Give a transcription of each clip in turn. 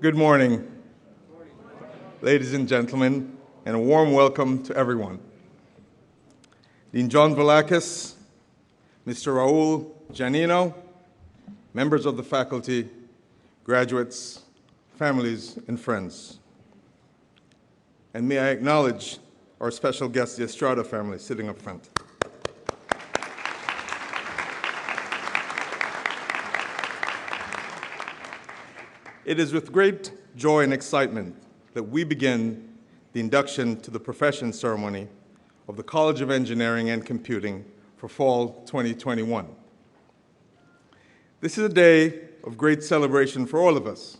Good morning, ladies and gentlemen, and a warm welcome to everyone. Dean John Velakis, Mr. Raul Giannino, members of the faculty, graduates, families, and friends. And may I acknowledge our special guest, the Estrada family, sitting up front. It is with great joy and excitement that we begin the induction to the profession ceremony of the College of Engineering and Computing for fall 2021. This is a day of great celebration for all of us,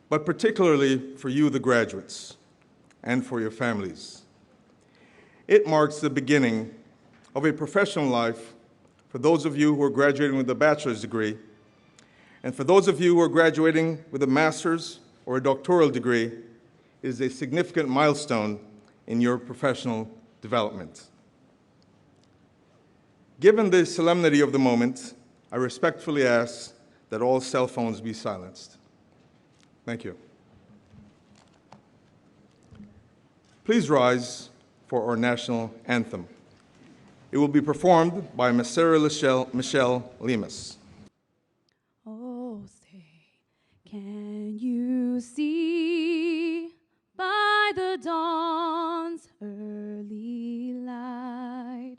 but particularly for you, the graduates, and for your families. It marks the beginning of a professional life for those of you who are graduating with a bachelor's degree, and for those of you who are graduating with a master's or a doctoral degree, it is a significant milestone in your professional development. Given the solemnity of the moment, I respectfully ask that all cell phones be silenced. Thank you. Please rise for our national anthem. It will be performed by Messere Michelle Lemus. Oh, say, can you see by the dawn's early light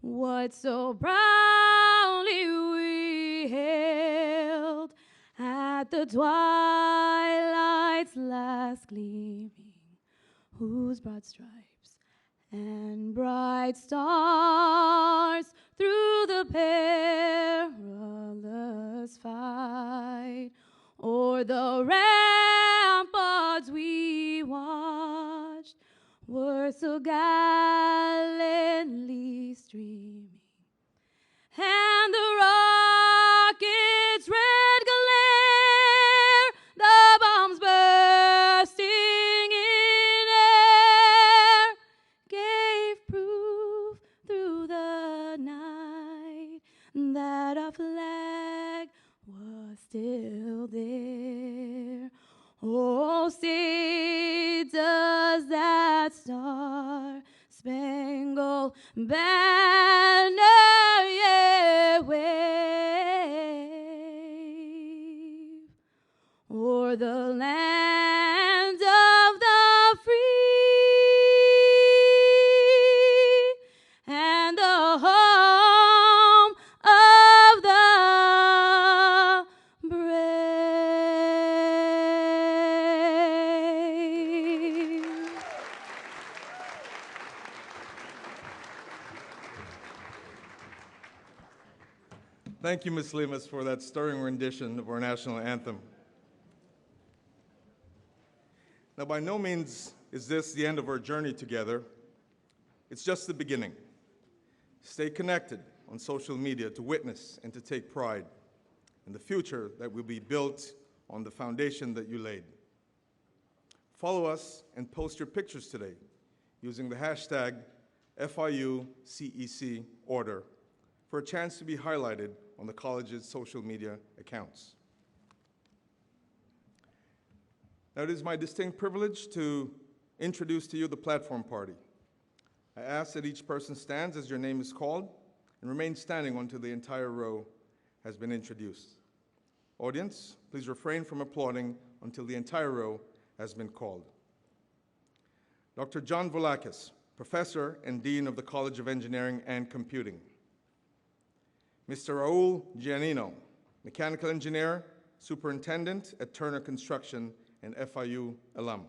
what so proudly we hailed at the twilight's last gleaming, whose broad stripes and bright stars through the perilous fight o'er the ramparts we watched were so gallantly streaming, and the rocket's red glare, the bombs bursting in air, gave proof through the night that our flag was still there. Oh, say does that star-spangled banner yet wave o'er the land of the free and the home of the brave. Thank you, Ms. Lemus, for that stirring rendition of our national anthem. Now, by no means is this the end of our journey together. It's just the beginning. Stay connected on social media to witness and to take pride in the future that will be built on the foundation that you laid. Follow us and post your pictures today using the hashtag FIUCECorder for a chance to be highlighted on the college's social media accounts. Now, it is my distinct privilege to introduce to you the platform party. I ask that each person stands as your name is called and remain standing until the entire row has been introduced. Audience, please refrain from applauding until the entire row has been called. Dr. John Velakis, Professor and Dean of the College of Engineering and Computing. Mr. Raul Giannino, Mechanical Engineer, Superintendent at Turner Construction and FIU alum.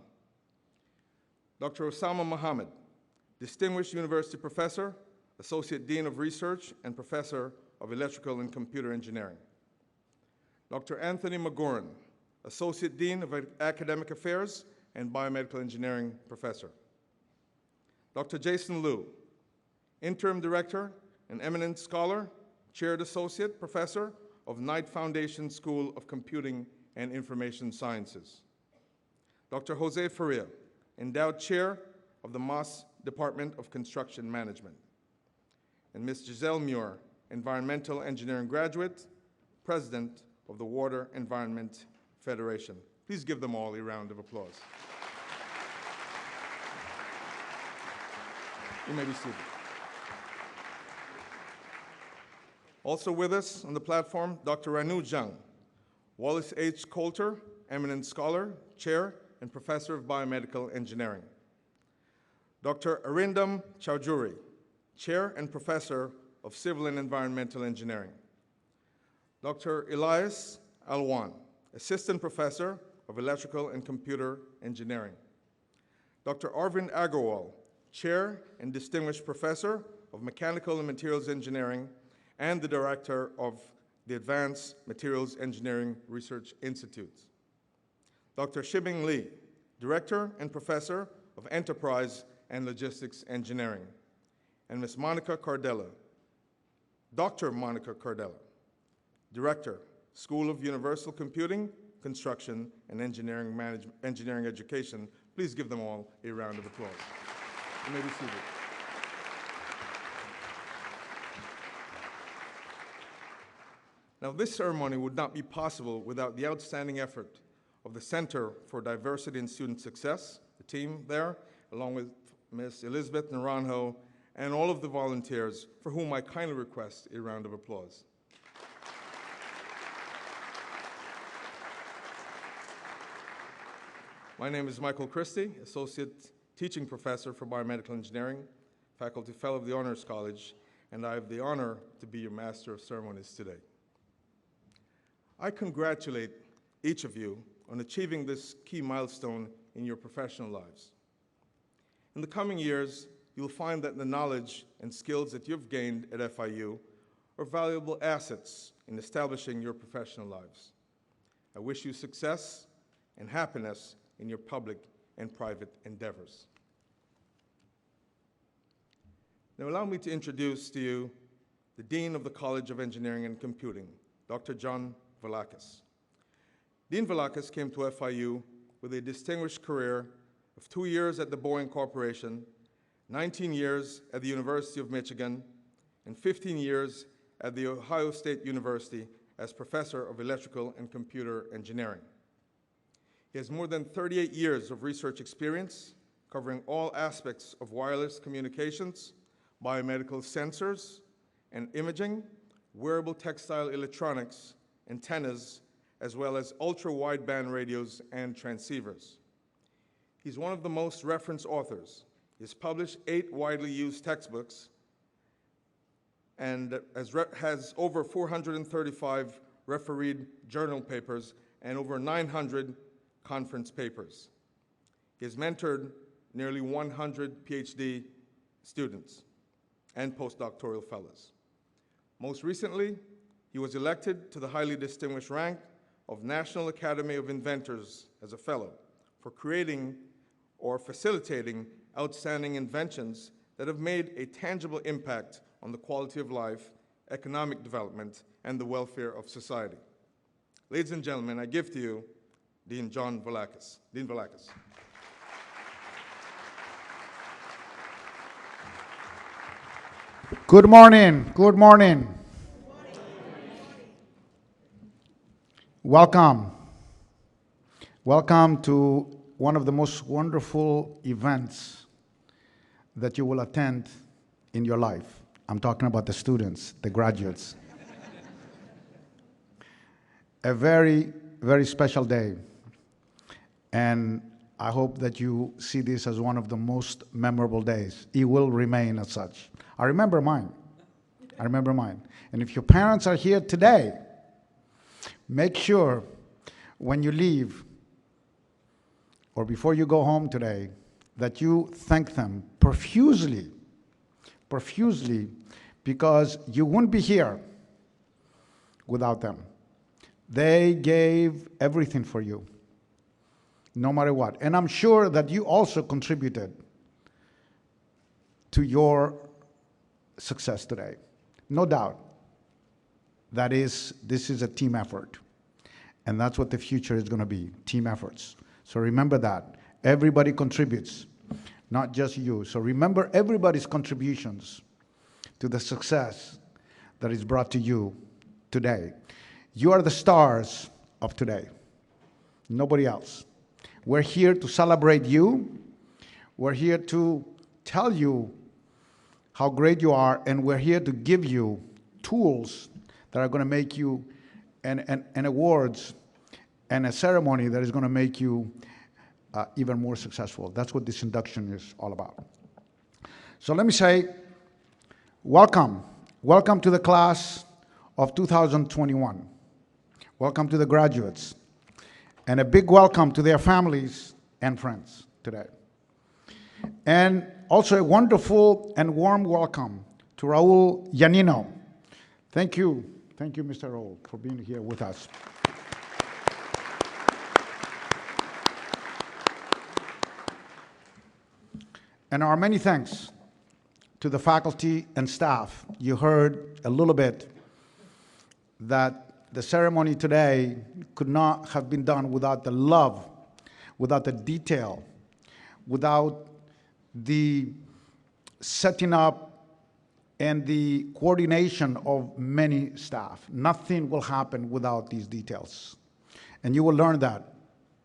Dr. Osama Mohammed, Distinguished University Professor, Associate Dean of Research and Professor of Electrical and Computer Engineering. Dr. Anthony McGoran, Associate Dean of Academic Affairs and Biomedical Engineering Professor. Dr. Jason Liu, Interim Director and Eminent Scholar, Chaired Associate Professor of Knight Foundation School of Computing and Information Sciences. Dr. Jose Faria, Endowed Chair of the Moss Department of Construction Management. And Ms. Giselle Muir, Environmental Engineering Graduate, President of the Water Environment Federation. Please give them all a round of applause. You may be seated. Also with us on the platform, Dr. Ranu Jung, Wallace H. Coulter, eminent scholar, chair, and professor of biomedical engineering. Dr. Arindam Chowdhury, chair and professor of civil and environmental engineering. Dr. Elias Alwan, assistant professor of electrical and computer engineering. Dr. Arvind Agarwal, chair and distinguished professor of mechanical and materials engineering and the director of the Advanced Materials Engineering Research Institute. Dr. Shibing Lee, director and professor of enterprise and logistics engineering. And Ms. Monica Cardella, Dr. Monica Cardella, director, School of Universal Computing, Construction, and Engineering Education. Please give them all a round of applause. You may be seated. Now, this ceremony would not be possible without the outstanding effort of the Center for Diversity and Student Success, the team there, along with Ms. Elizabeth Naranjo, and all of the volunteers, for whom I kindly request a round of applause. My name is Michael Christie, Associate Teaching Professor for Biomedical Engineering, Faculty Fellow of the Honors College, and I have the honor to be your Master of Ceremonies today. I congratulate each of you on achieving this key milestone in your professional lives. In the coming years, you'll find that the knowledge and skills that you've gained at FIU are valuable assets in establishing your professional lives. I wish you success and happiness in your public and private endeavors. Now allow me to introduce to you the Dean of the College of Engineering and Computing, Dr. John Velakis. Dean Velakis came to FIU with a distinguished career of 2 years at the Boeing Corporation, 19 years at the University of Michigan, and 15 years at the Ohio State University as Professor of Electrical and Computer Engineering. He has more than 38 years of research experience covering all aspects of wireless communications, biomedical sensors and imaging, wearable textile electronics, antennas, as well as ultra-wideband radios and transceivers. He's one of the most referenced authors. He's published 8 widely used textbooks and has over 435 refereed journal papers and over 900 conference papers. He has mentored nearly 100 PhD students and postdoctoral fellows. Most recently, he was elected to the highly distinguished rank of National Academy of Inventors as a fellow for creating or facilitating outstanding inventions that have made a tangible impact on the quality of life, economic development, and the welfare of society. Ladies and gentlemen, I give to you Dean John Velakis. Dean Velakis. Good morning. Good morning. Welcome. Welcome to one of the most wonderful events that you will attend in your life. I'm talking about the students, the graduates. A very, very special day. And I hope that you see this as one of the most memorable days. It will remain as such. I remember mine. And if your parents are here today, make sure when you leave or before you go home today that you thank them profusely, because you wouldn't be here without them. They gave everything for you, no matter what. And I'm sure that you also contributed to your success today. No doubt. This is a team effort. And that's what the future is going to be, team efforts. So remember that. Everybody contributes, not just you. So remember everybody's contributions to the success that is brought to you today. You are the stars of today. Nobody else. We're here to celebrate you. We're here to tell you how great you are, and we're here to give you tools that are going to make you, and awards and a ceremony that is going to make you even more successful. That's what this induction is all about. So let me say, welcome. Welcome to the class of 2021. Welcome to the graduates. And a big welcome to their families and friends today. And also a wonderful and warm welcome to Raul Yanino. Thank you, Mr. Raul, for being here with us. And our many thanks to the faculty and staff. You heard a little bit that the ceremony today could not have been done without the love, without the detail, without the setting up and the coordination of many staff. Nothing will happen without these details. And you will learn that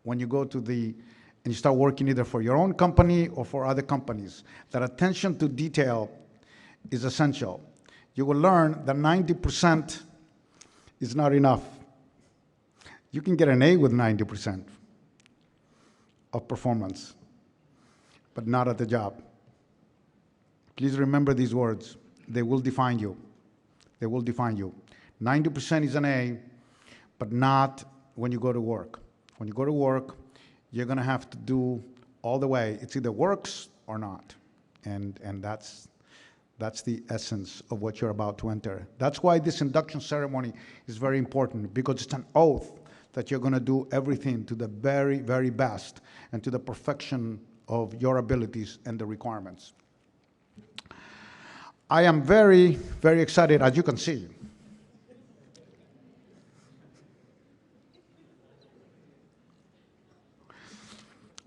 when you go to and you start working either for your own company or for other companies, that attention to detail is essential. You will learn that 90% is not enough. You can get an A with 90% of performance, but not at the job. Please remember these words. They will define you. They will define you. 90% is an A, but not when you go to work. When you go to work, you're going to have to do all the way. It's either works or not. And that's the essence of what you're about to enter. That's why this induction ceremony is very important, because it's an oath that you're going to do everything to the very, very best and to the perfection of your abilities and the requirements. I am very, very excited, as you can see.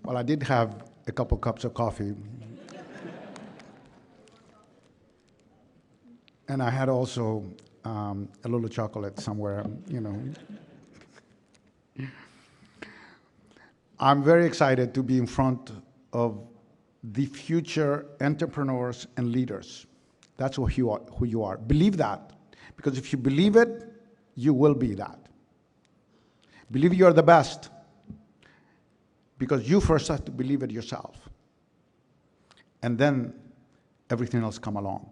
Well, I did have a couple cups of coffee. And I had also a little chocolate somewhere, you know. I'm very excited to be in front of the future entrepreneurs and leaders. That's who you are. Believe that, because if you believe it, you will be that. Believe you're the best, because you first have to believe it yourself. And then everything else come along.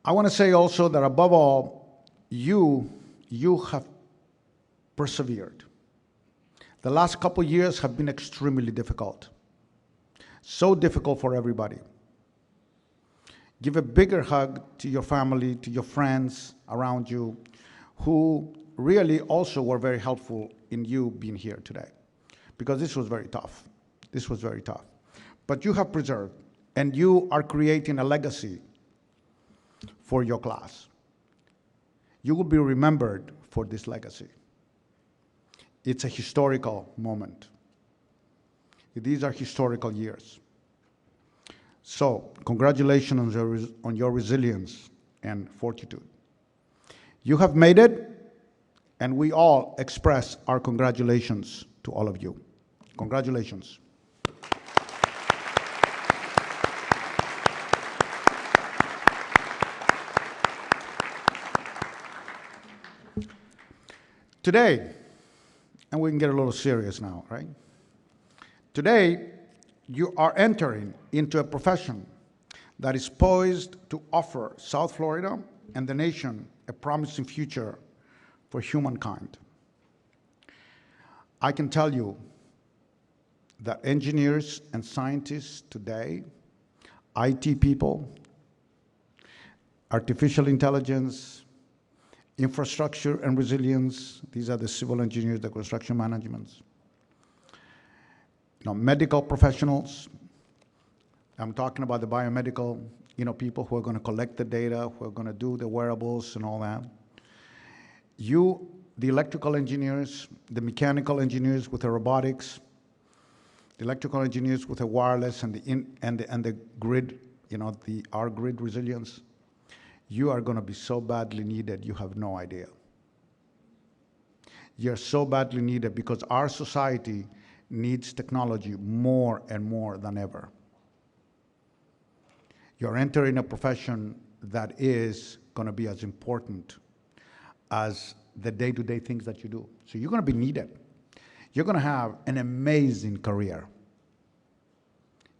I want to say also that above all, you have persevered. The last couple years have been extremely difficult. So difficult for everybody. Give a bigger hug to your family, to your friends around you, who really also were very helpful in you being here today. Because this was very tough. This was very tough. But you have preserved, and you are creating a legacy for your class. You will be remembered for this legacy. It's a historical moment. These are historical years. So, congratulations on your resilience and fortitude. You have made it, and we all express our congratulations to all of you. Congratulations. Today, and we can get a little serious now, right? Today, you are entering into a profession that is poised to offer South Florida and the nation a promising future for humankind. I can tell you that engineers and scientists today, IT people, artificial intelligence, infrastructure and resilience, these are the civil engineers, the construction managements. Medical professionals, I'm talking about the biomedical, people who are going to collect the data, who are going to do the wearables and all that. You, the electrical engineers, the mechanical engineers with the robotics, the electrical engineers with the wireless and the grid, our grid resilience. You are going to be so badly needed, you have no idea. You're so badly needed because our society needs technology more and more than ever. You're entering a profession that is going to be as important as the day-to-day things that you do. So you're going to be needed. You're going to have an amazing career.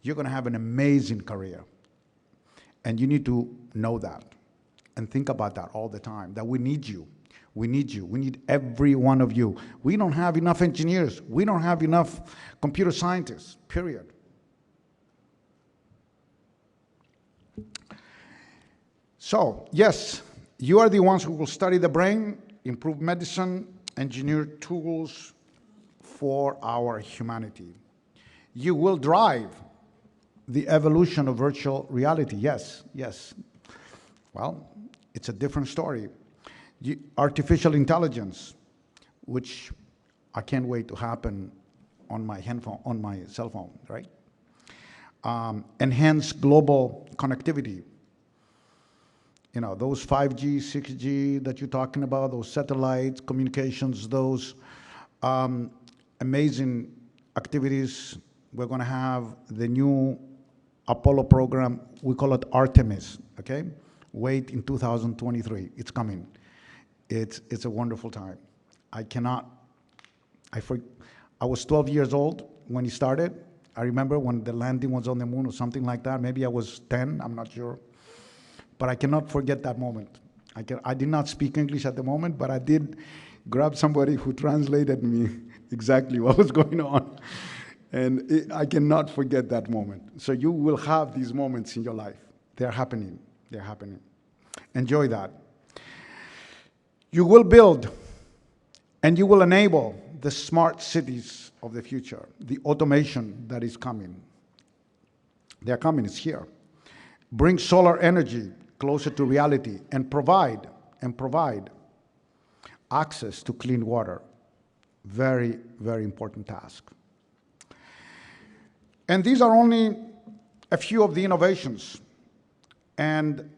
You're going to have an amazing career. And you need to know that and think about that all the time, that we need you. We need you. We need every one of you. We don't have enough engineers. We don't have enough computer scientists, period. So, yes, you are the ones who will study the brain, improve medicine, engineer tools for our humanity. You will drive the evolution of virtual reality. Yes, yes. Well, it's a different story. Artificial intelligence, which I can't wait to happen on my handphone, on my cell phone, right? Enhance global connectivity. You know, those 5G, 6G that you're talking about, those satellites, communications, those amazing activities. We're going to have the new Apollo program. We call it Artemis, okay? Wait in 2023. It's coming. It's a wonderful time. I was 12 years old when he started. I remember when the landing was on the moon or something like that. Maybe I was 10, I'm not sure. But I cannot forget that moment. I did not speak English at the moment, but I did grab somebody who translated me exactly what was going on. And I cannot forget that moment. So you will have these moments in your life. They're happening. They're happening. Enjoy that. You will build and you will enable the smart cities of the future, the automation that is coming. They're coming, it's here. Bring solar energy closer to reality and provide access to clean water. Very, very important task. And these are only a few of the innovations. And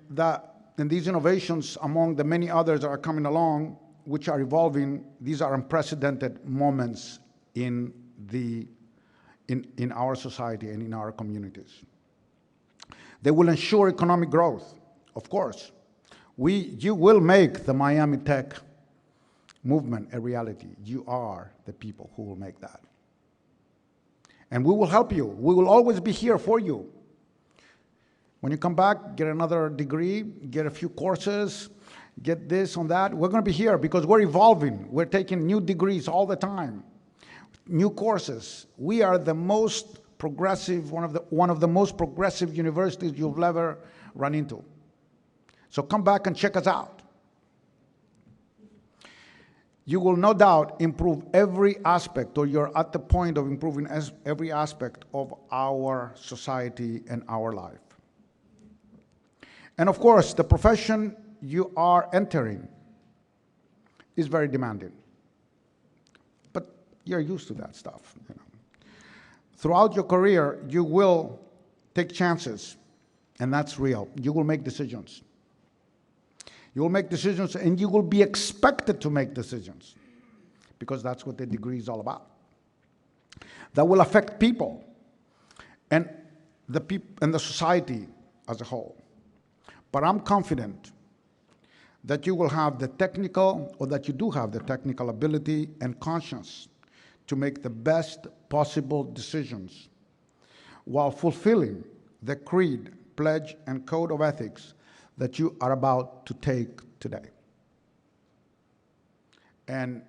these innovations, among the many others that are coming along, which are evolving, these are unprecedented moments in our society and in our communities. They will ensure economic growth, of course. You will make the Miami Tech movement a reality. You are the people who will make that. And we will help you. We will always be here for you. When you come back, get another degree, get a few courses, get this on that. We're going to be here because we're evolving. We're taking new degrees all the time, new courses. We are the most progressive, one of the most progressive universities you've ever run into. So come back and check us out. You will no doubt improve every aspect, or you're at the point of improving every aspect of our society and our life. And of course, the profession you are entering is very demanding. But you're used to that stuff. You know. Throughout your career, you will take chances, and that's real. You will make decisions. You will make decisions, and you will be expected to make decisions, because that's what the degree is all about. That will affect people and the society as a whole. But I'm confident that you will have the technical, or that you do have the technical ability and conscience to make the best possible decisions while fulfilling the creed, pledge, and code of ethics that you are about to take today. And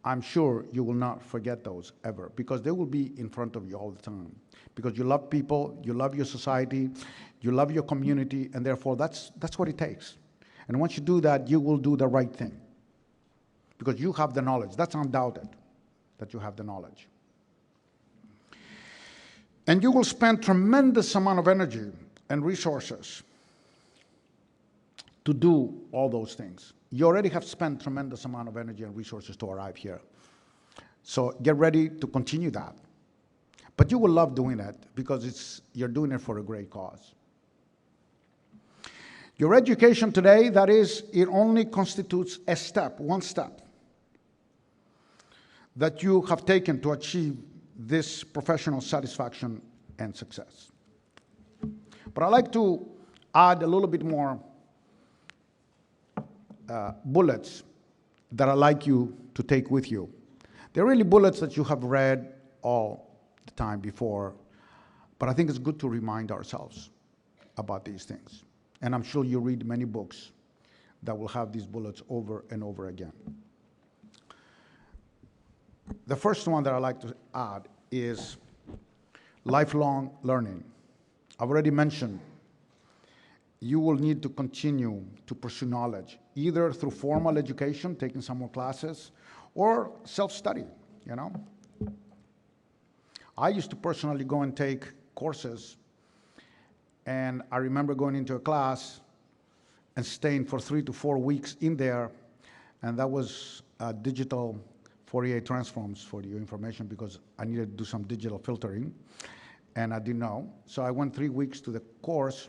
I'm sure you will not forget those ever, because they will be in front of you all the time. Because you love people, you love your society, you love your community, and therefore that's what it takes. And once you do that, you will do the right thing. Because you have the knowledge. That's undoubted, that you have the knowledge. And you will spend tremendous amount of energy and resources to do all those things. You already have spent tremendous amount of energy and resources to arrive here. So get ready to continue that. But you will love doing it because you're doing it for a great cause. Your education today, that is, it only constitutes a step, one step, that you have taken to achieve this professional satisfaction and success. But I'd like to add a little bit more bullets that I'd like you to take with you. They're really bullets that you have read all the time before, but I think it's good to remind ourselves about these things. And I'm sure you read many books that will have these bullets over and over again. The first one that I'd like to add is lifelong learning. I've already mentioned you will need to continue to pursue knowledge, either through formal education, taking some more classes, or self-study, you know. I used to personally go and take courses, and I remember going into a class and staying for 3 to 4 weeks in there, and that was digital Fourier transforms for your information, because I needed to do some digital filtering, and I didn't know. So I went 3 weeks to the course,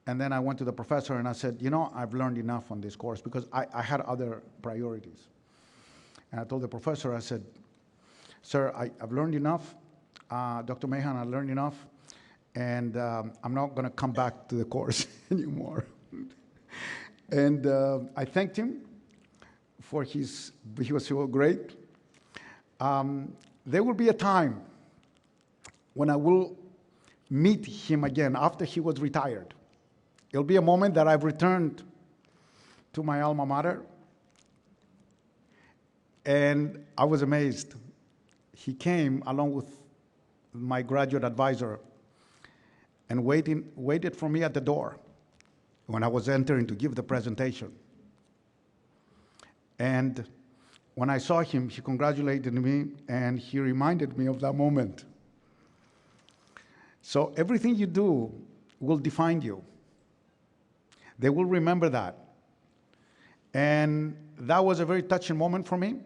and then I went to the professor and I said, you know, I've learned enough on this course, because I had other priorities. And I told the professor, I said, sir, I've learned enough. Dr. Mahan, I learned enough, and I'm not going to come back to the course anymore. And I thanked him for he was so great. There will be a time when I will meet him again after he was retired. It'll be a moment that I've returned to my alma mater, and I was amazed. He came along with my graduate advisor and waited for me at the door when I was entering to give the presentation. And when I saw him, he congratulated me, and he reminded me of that moment. So everything you do will define you. They will remember that. And that was a very touching moment for me,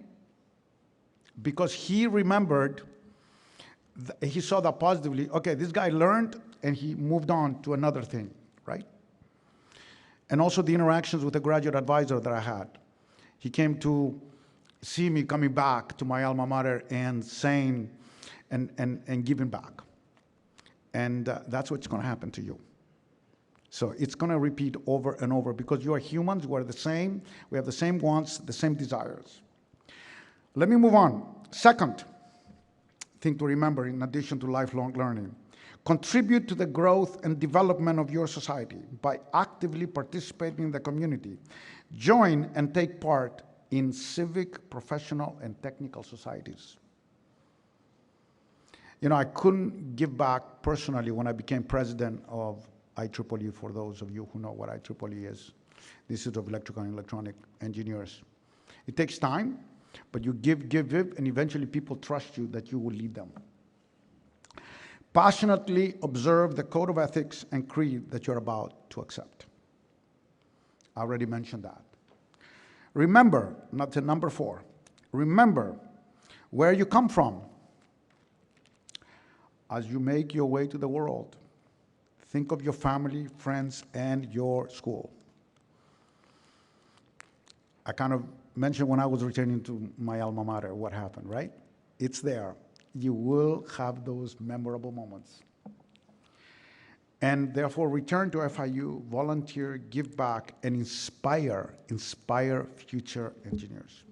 because he remembered, he saw that positively. Okay, this guy learned and he moved on to another thing, right? And also the interactions with the graduate advisor that I had. He came to see me coming back to my alma mater and saying, and giving back. And that's what's going to happen to you. So it's going to repeat over and over, because you are humans, we are the same, we have the same wants, the same desires. Let me move on. Second thing to remember, in addition to lifelong learning, contribute to the growth and development of your society by actively participating in the community. Join and take part in civic, professional, and technical societies. You know, I couldn't give back personally when I became president of IEEE, for those of you who know what IEEE is, the Institute of Electrical and Electronic Engineers. It takes time, but you give, and eventually people trust you that you will lead them. Passionately observe the code of ethics and creed that you're about to accept. I already mentioned that. Remember, not to number 4, remember where you come from. As you make your way to the world, think of your family, friends, and your school. I kind of mentioned when I was returning to my alma mater what happened, right? It's there. You will have those memorable moments. And therefore, return to FIU, volunteer, give back, and inspire future engineers.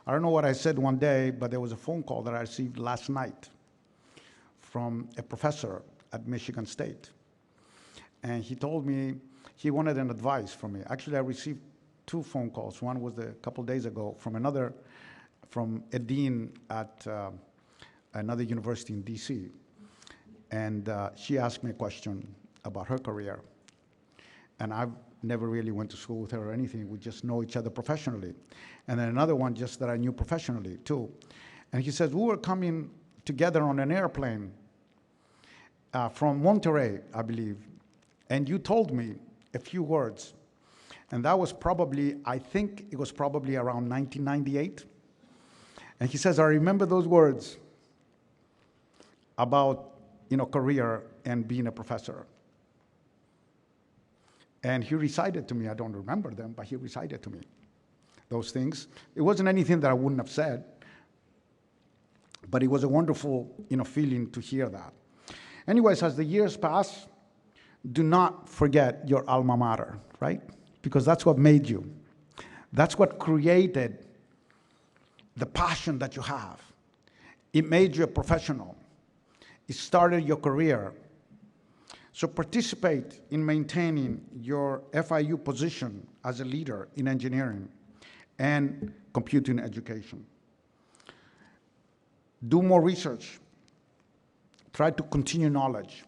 I don't know what I said one day, but there was a phone call that I received last night from a professor at Michigan State. And he told me he wanted an advice from me. Actually, I received 2 phone calls. One was a couple days ago from a dean at another university in DC. And she asked me a question about her career. And I've never really went to school with her or anything. We just know each other professionally. And then another one just that I knew professionally too. And he says, we were coming together on an airplane from Monterey, I believe. And you told me a few words. And that was probably, I think it was probably around 1998. And he says, I remember those words about, you know, career and being a professor. And he recited to me, I don't remember them, but he recited to me those things. It wasn't anything that I wouldn't have said, but it was a wonderful, feeling to hear that. Anyways, as the years pass, do not forget your alma mater, right? Because that's what made you. That's what created the passion that you have. It made you a professional. It started your career. So participate in maintaining your FIU position as a leader in engineering and computing education. Do more research. Try to continue knowledge.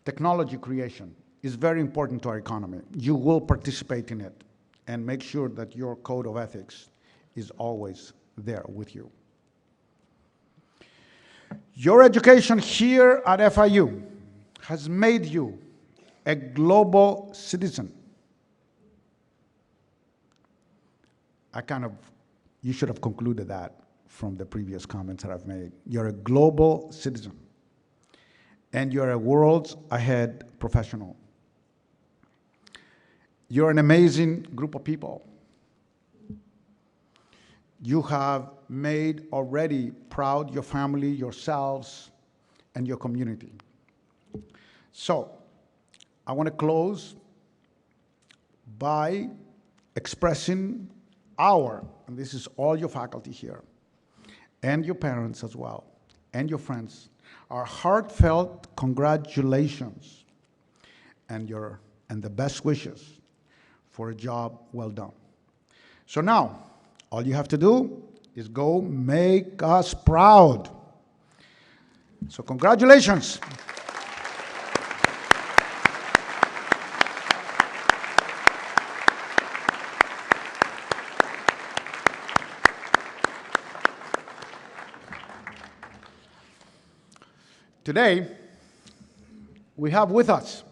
Technology creation is very important to our economy. You will participate in it, and make sure that your code of ethics is always there with you. Your education here at FIU has made you a global citizen. You should have concluded that from the previous comments that I've made. You're a global citizen, and you're a worlds ahead professional. You're an amazing group of people. You have made already proud your family, yourselves, and your community. So, I want to close by expressing and this is all your faculty here, and your parents as well, and your friends, our heartfelt congratulations and the best wishes for a job well done. So now, all you have to do is go make us proud. So congratulations. Today, we have with us,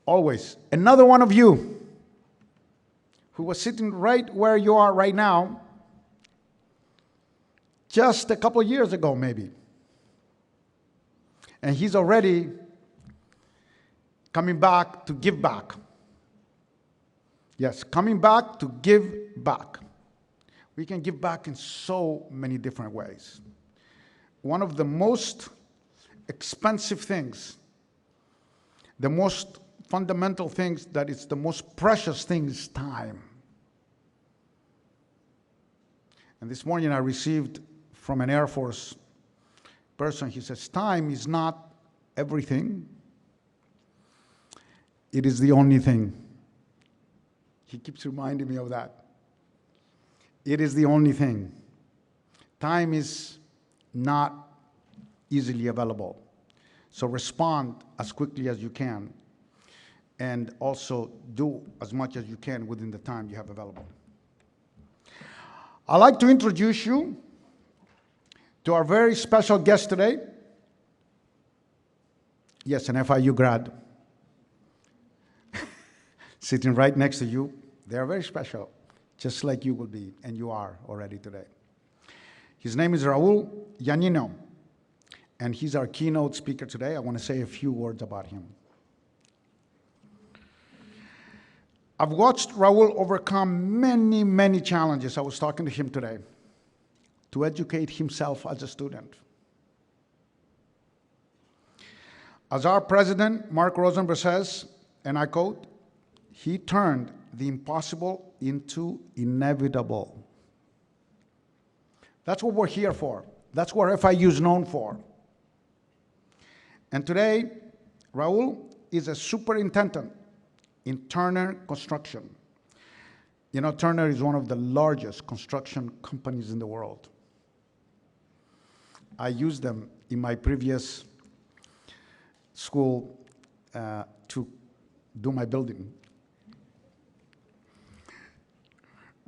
always, another one of you who was sitting right where you are right now just a couple years ago, maybe. And he's already coming back to give back. Yes, coming back to give back. We can give back in so many different ways. One of the most expensive things, the most fundamental things, that is the most precious thing, is time. And this morning I received from an Air Force person, he says, time is not everything. It is the only thing. He keeps reminding me of that. It is the only thing. Time is not easily available. So respond as quickly as you can, and also do as much as you can within the time you have available. I'd like to introduce you to our very special guest today. Yes, an FIU grad. Sitting right next to you. They are very special, just like you will be, and you are already today. His name is Raul Yanino, and he's our keynote speaker today. I want to say a few words about him. I've watched Raul overcome many, many challenges. I was talking to him today to educate himself as a student. As our president, Mark Rosenberg, says, and I quote, he turned the impossible into inevitable. That's what we're here for. That's what FIU is known for. And today, Raul is a superintendent in Turner Construction. You know, Turner is one of the largest construction companies in the world. I used them in my previous school to do my building.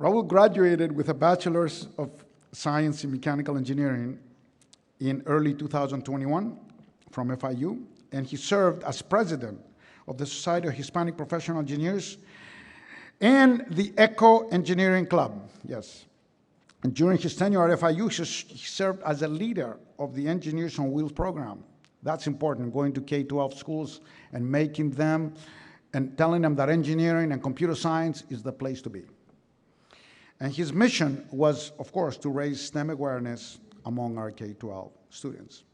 Raul graduated with a Bachelor's of Science in Mechanical Engineering in early 2021 from FIU, and he served as president of the Society of Hispanic Professional Engineers and the Eco Engineering Club, yes. And during his tenure at FIU, he served as a leader of the Engineers on Wheels program. That's important, going to K-12 schools and making them and telling them that engineering and computer science is the place to be. And his mission was, of course, to raise STEM awareness among our K-12 students.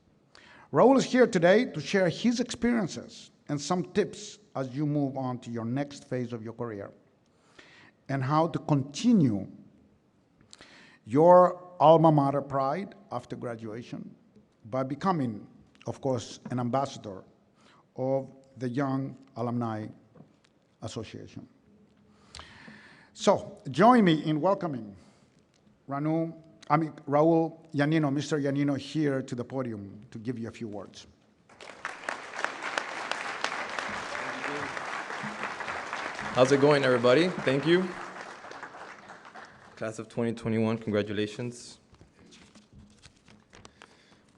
Raul is here today to share his experiences and some tips as you move on to your next phase of your career, and how to continue your alma mater pride after graduation by becoming, of course, an ambassador of the Young Alumni Association. So join me in welcoming Raul Yanino, Mr. Yanino, here to the podium to give you a few words. How's it going, everybody? Thank you. Class of 2021, congratulations.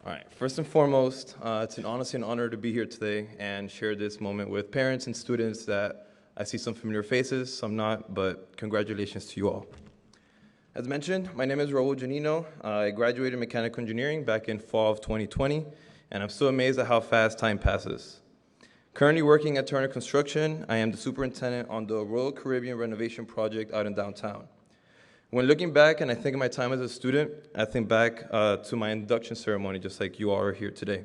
All right, first and foremost, it's honestly an honor to be here today and share this moment with parents and students that I see some familiar faces, some not, but congratulations to you all. As mentioned, my name is Raul Janino. I graduated mechanical engineering back in fall of 2020, and I'm still amazed at how fast time passes. Currently working at Turner Construction, I am the superintendent on the Royal Caribbean renovation project out in downtown. When looking back and I think of my time as a student, I think back to my induction ceremony, just like you all are here today.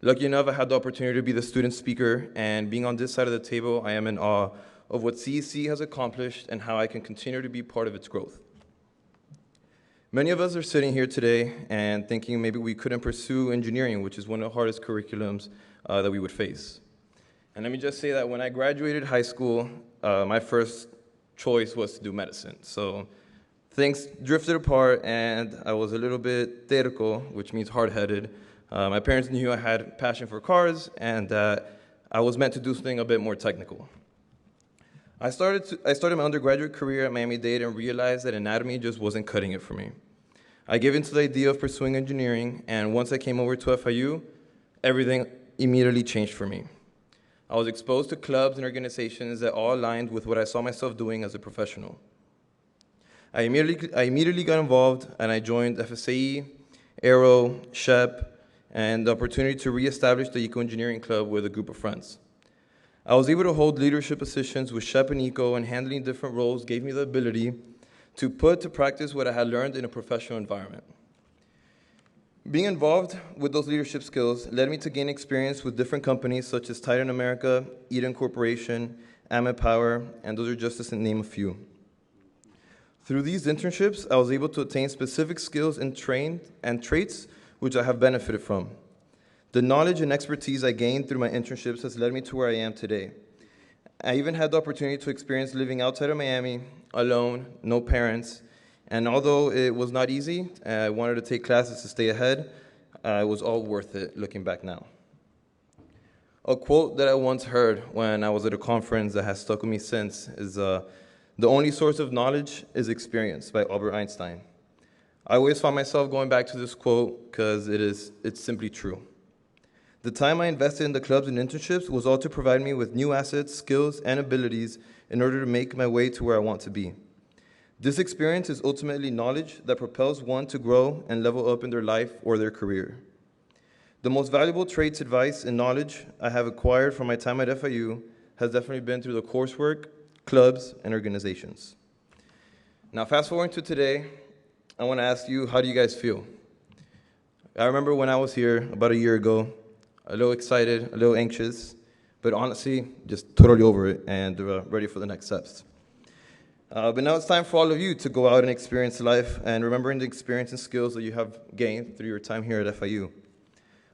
Lucky enough, I had the opportunity to be the student speaker, and being on this side of the table, I am in awe of what CEC has accomplished and how I can continue to be part of its growth. Many of us are sitting here today and thinking maybe we couldn't pursue engineering, which is one of the hardest curriculums that we would face. And let me just say that when I graduated high school, my first choice was to do medicine. So things drifted apart, and I was a little bit terco, which means hard-headed. My parents knew I had a passion for cars, and that I was meant to do something a bit more technical. I started my undergraduate career at Miami-Dade and realized that anatomy just wasn't cutting it for me. I gave into the idea of pursuing engineering, and once I came over to FIU, everything immediately changed for me. I was exposed to clubs and organizations that all aligned with what I saw myself doing as a professional. I immediately got involved, and I joined FSAE, Aero, SHEP, and the opportunity to reestablish the Eco Engineering Club with a group of friends. I was able to hold leadership positions with SHEP and Eco, and handling different roles gave me the ability to put to practice what I had learned in a professional environment. Being involved with those leadership skills led me to gain experience with different companies such as Titan America, Eden Corporation, Amet Power, and those are just to name a few. Through these internships, I was able to attain specific skills and traits which I have benefited from. The knowledge and expertise I gained through my internships has led me to where I am today. I even had the opportunity to experience living outside of Miami, alone, no parents, and although it was not easy, I wanted to take classes to stay ahead, it was all worth it looking back now. A quote that I once heard when I was at a conference that has stuck with me since is, "The only source of knowledge is experience," by Albert Einstein. I always find myself going back to this quote because it's simply true. The time I invested in the clubs and internships was all to provide me with new assets, skills, and abilities in order to make my way to where I want to be. This experience is ultimately knowledge that propels one to grow and level up in their life or their career. The most valuable traits, advice, and knowledge I have acquired from my time at FIU has definitely been through the coursework, clubs, and organizations. Now, fast forward to today, I want to ask you, how do you guys feel? I remember when I was here about a year ago, a little excited, a little anxious, but honestly, just totally over it and ready for the next steps. But now it's time for all of you to go out and experience life and remembering the experience and skills that you have gained through your time here at FIU.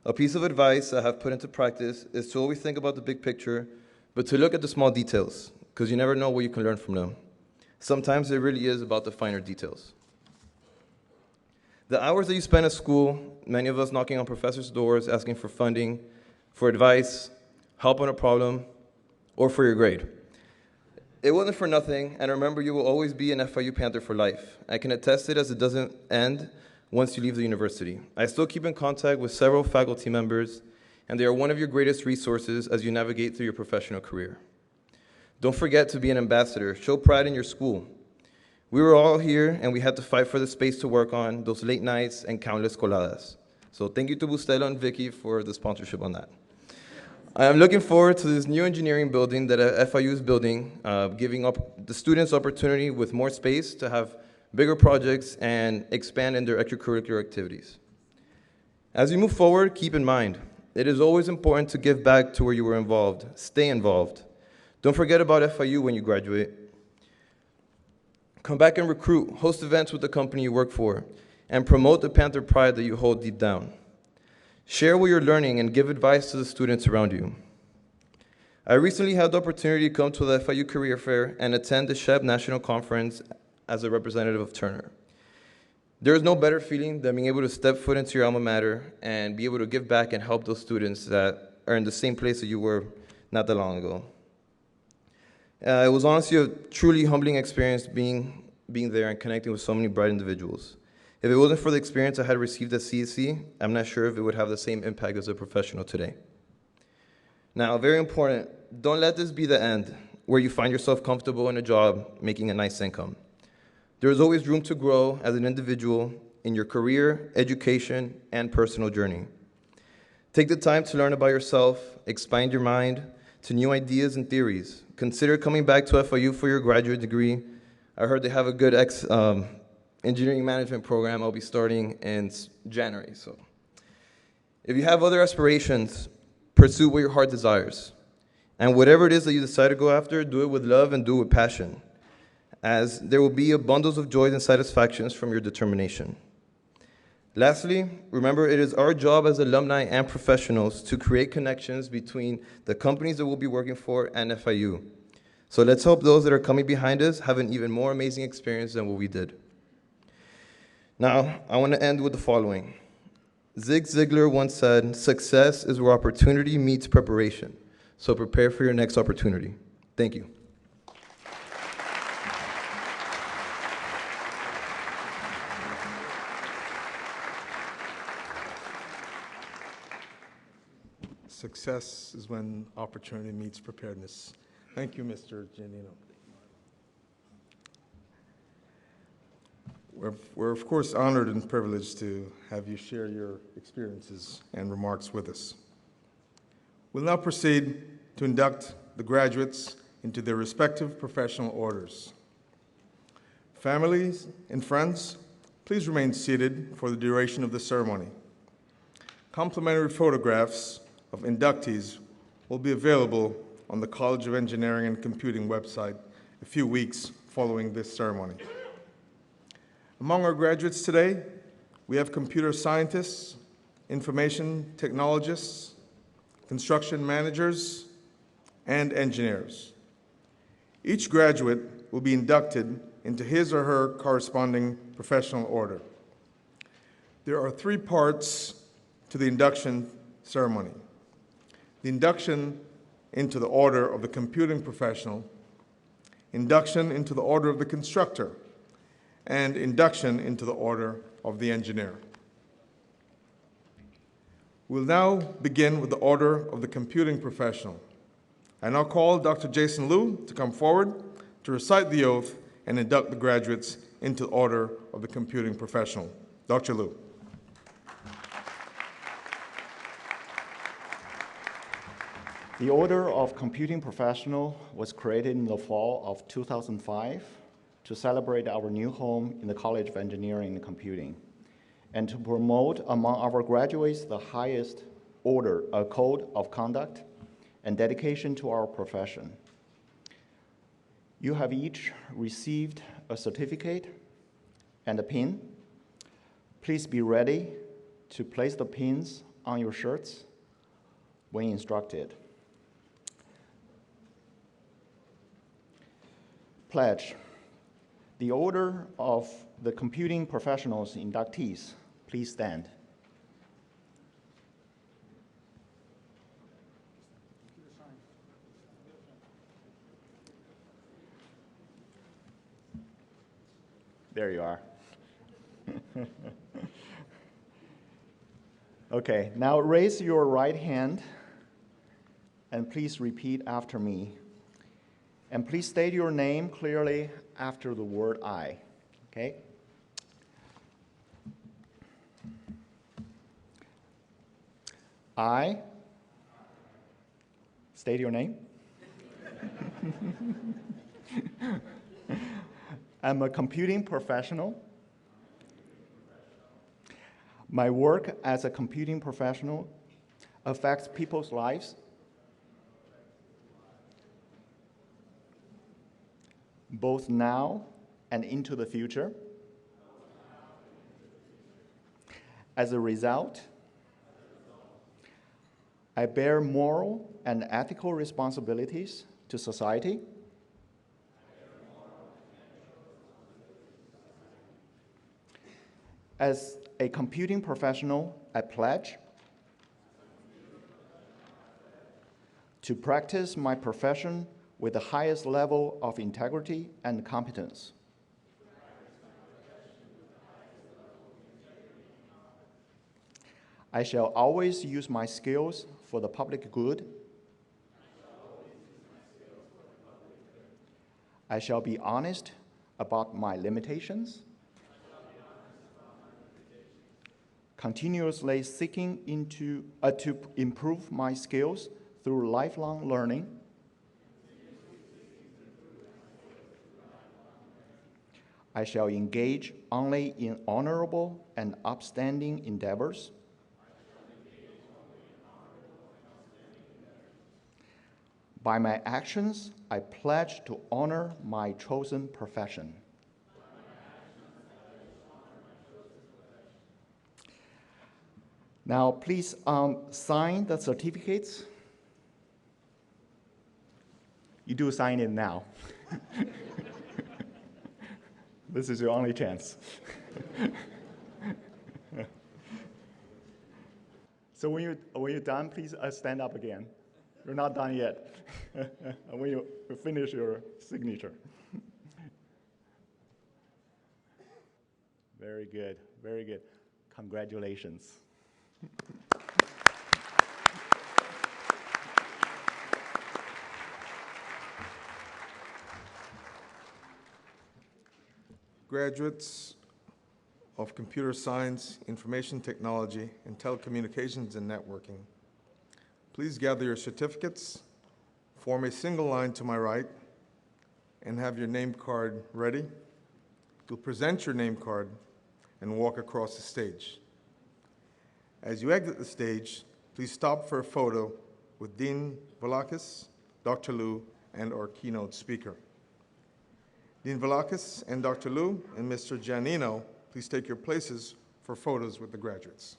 A piece of advice I have put into practice is to always think about the big picture, but to look at the small details, because you never know what you can learn from them. Sometimes it really is about the finer details. The hours that you spend at school, many of us knocking on professors' doors, asking for funding, for advice, help on a problem, or for your grade. It wasn't for nothing, and remember, you will always be an FIU Panther for life. I can attest it as it doesn't end once you leave the university. I still keep in contact with several faculty members, and they are one of your greatest resources as you navigate through your professional career. Don't forget to be an ambassador. Show pride in your school. We were all here, and we had to fight for the space to work on, those late nights and countless coladas. So thank you to Bustelo and Vicky for the sponsorship on that. I am looking forward to this new engineering building that FIU is building, giving up the students opportunity with more space to have bigger projects and expand in their extracurricular activities. As you move forward, keep in mind, it is always important to give back to where you were involved. Stay involved. Don't forget about FIU when you graduate. Come back and recruit, host events with the company you work for, and promote the Panther pride that you hold deep down. Share what you're learning and give advice to the students around you. I recently had the opportunity to come to the FIU Career Fair and attend the SHEB National Conference as a representative of Turner. There is no better feeling than being able to step foot into your alma mater and be able to give back and help those students that are in the same place that you were not that long ago. It was honestly a truly humbling experience being there and connecting with so many bright individuals. If it wasn't for the experience I had received at CSC, I'm not sure if it would have the same impact as a professional today. Now, very important, don't let this be the end, where you find yourself comfortable in a job making a nice income. There is always room to grow as an individual in your career, education, and personal journey. Take the time to learn about yourself, expand your mind to new ideas and theories. Consider coming back to FIU for your graduate degree. I heard they have a good engineering management program. I'll be starting in January. So, if you have other aspirations, pursue what your heart desires. And whatever it is that you decide to go after, do it with love and do it with passion, as there will be bundles of joys and satisfactions from your determination. Lastly, remember it is our job as alumni and professionals to create connections between the companies that we'll be working for and FIU. So let's hope those that are coming behind us have an even more amazing experience than what we did. Now, I want to end with the following. Zig Ziglar once said, "Success is where opportunity meets preparation." So prepare for your next opportunity. Thank you. Success is when opportunity meets preparedness. Thank you, Mr. Giannino. We're of course honored and privileged to have you share your experiences and remarks with us. We'll now proceed to induct the graduates into their respective professional orders. Families and friends, please remain seated for the duration of the ceremony. Complimentary photographs of inductees will be available on the College of Engineering and Computing website a few weeks following this ceremony. Among our graduates today, we have computer scientists, information technologists, construction managers, and engineers. Each graduate will be inducted into his or her corresponding professional order. There are 3 parts to the induction ceremony: the induction into the order of the computing professional, induction into the order of the constructor, and induction into the order of the engineer. We'll now begin with the order of the computing professional. I now call Dr. Jason Liu to come forward to recite the oath and induct the graduates into the order of the computing professional. Dr. Liu. The Order of Computing Professional was created in the fall of 2005 to celebrate our new home in the College of Engineering and Computing, and to promote among our graduates the highest order, a code of conduct and dedication to our profession. You have each received a certificate and a pin. Please be ready to place the pins on your shirts when instructed. Pledge. The Order of the Computing Professionals inductees, please stand. There you are. Okay, now raise your right hand and please repeat after me. And please state your name clearly after the word I, okay? I State your name. I'm a computing professional. My work as a computing professional affects people's lives, both now and into the future. As a result, I bear moral and ethical responsibilities to society. As a computing professional, I pledge to practice my profession with the highest level of integrity and competence. I shall always use my skills for the public good. I shall be honest about my limitations, continuously seeking to improve my skills through lifelong learning. I shall engage only in honorable and upstanding endeavors. By my actions, I pledge to honor my chosen profession. Now, please sign the certificates. You do sign it now. This is your only chance. So when you're done, please stand up again. You're not done yet. When you finish your signature. Very good, very good. Congratulations. Graduates of computer science, information technology, and telecommunications and networking, please gather your certificates, form a single line to my right, and have your name card ready. You'll present your name card and walk across the stage. As you exit the stage, please stop for a photo with Dean Velakis, Dr. Liu, and our keynote speaker. Dean Velakis and Dr. Liu and Mr. Giannino, please take your places for photos with the graduates.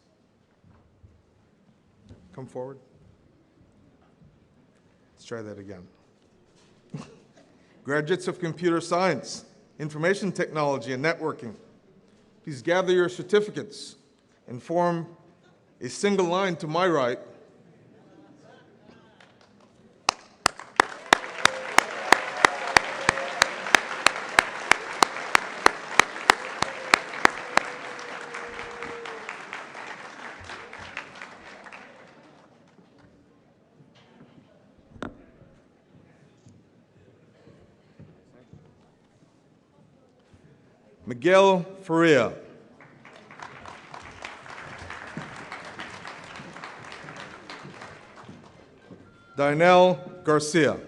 Come forward. Let's try that again. Graduates of computer science, information technology, and networking, please gather your certificates and form a single line to my right. Miguel Faria. Darnell Garcia.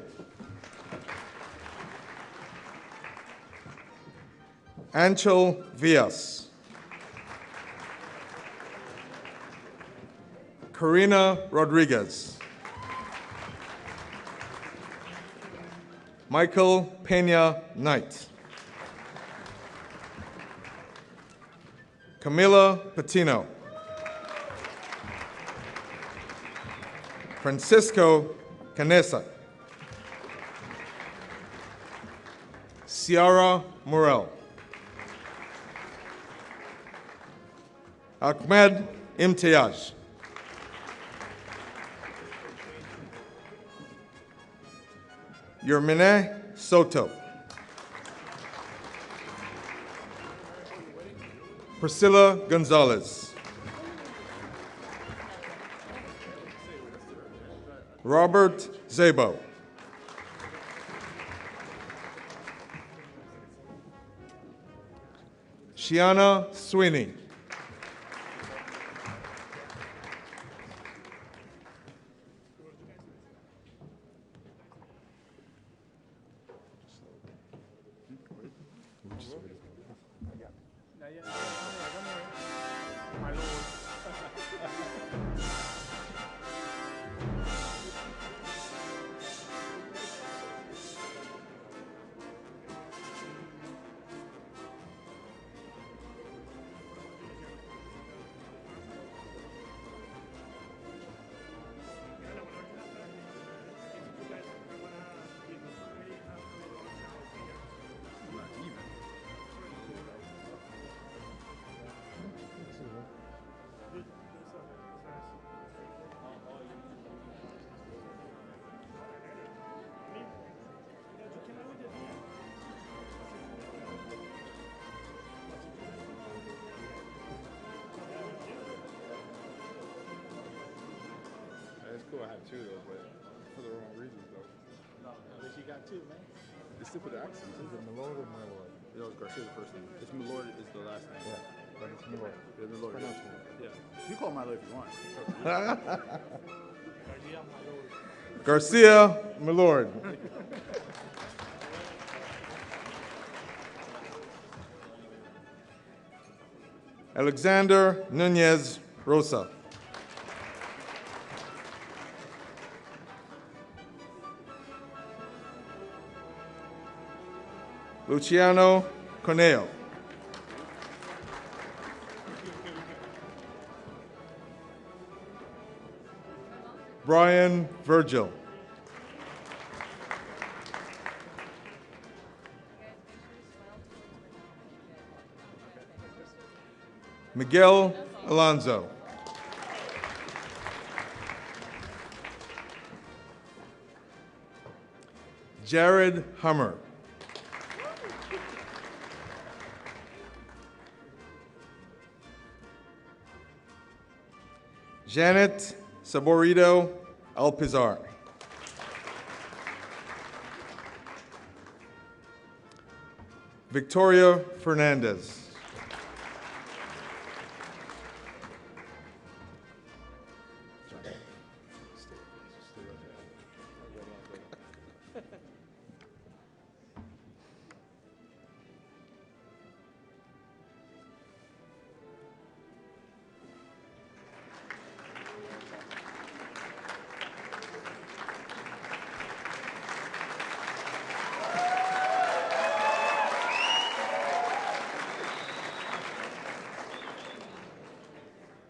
Anchel Villas. Karina Rodriguez. Michael Pena Knight. Camila Patino. Francisco Canesa. Ciara Morel. Ahmed Imtiaz. Yermine Soto. Priscilla Gonzalez. Robert Zabo. Shiana Sweeney. It's cool I have two though, but for the wrong reasons though. No, at least you got two, man. It's stupid accents. Is it Milord or Milord? No, it's Garcia the first name. It's Milord is the last name. Yeah, but it's Milord. Yeah, Milord. Pronounce it. Yeah. You call Milo if you want. Garcia Milord. Alexander Nunez Rosa. Luciano Corneo. Brian Virgil. Miguel Alonso. Jared Hummer. Janet Saborito Alpizar. Victoria Fernandez.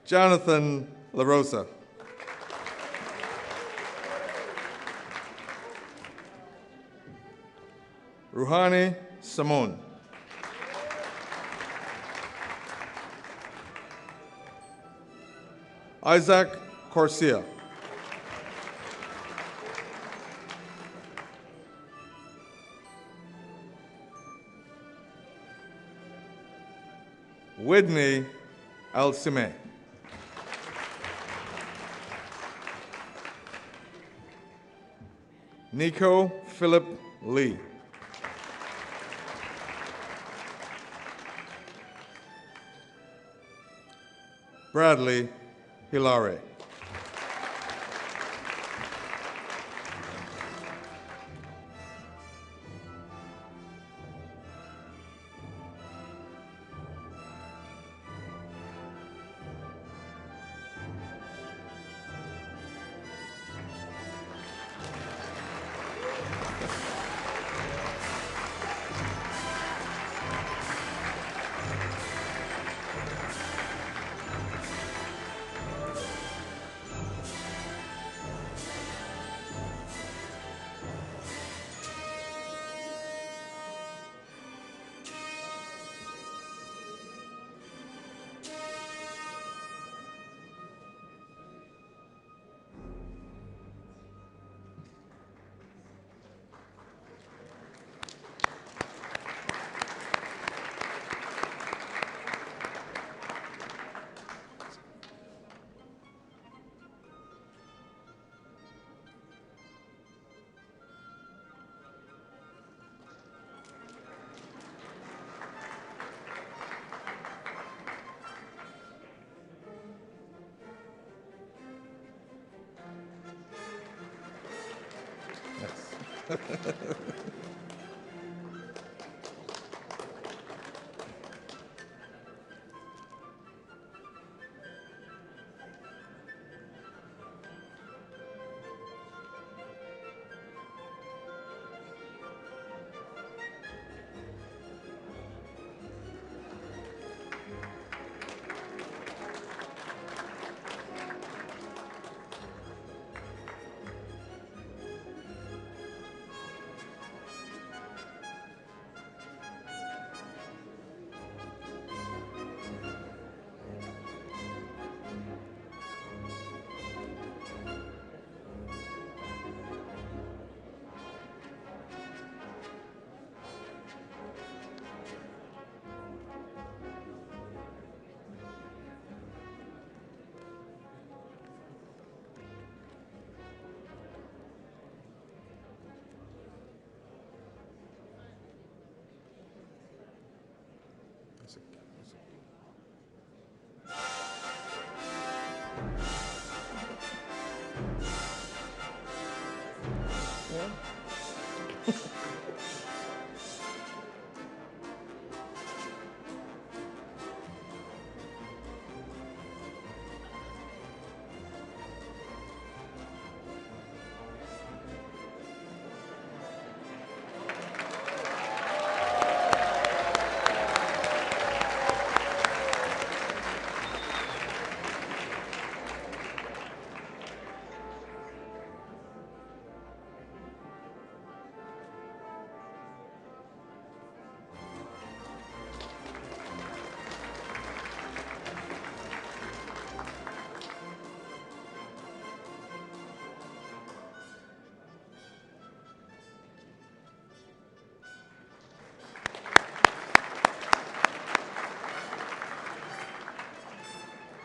Jonathan LaRosa. Ruhani Simone. Isaac Corsia. Whitney Alcime. Nico Philip Lee. Bradley Hilare.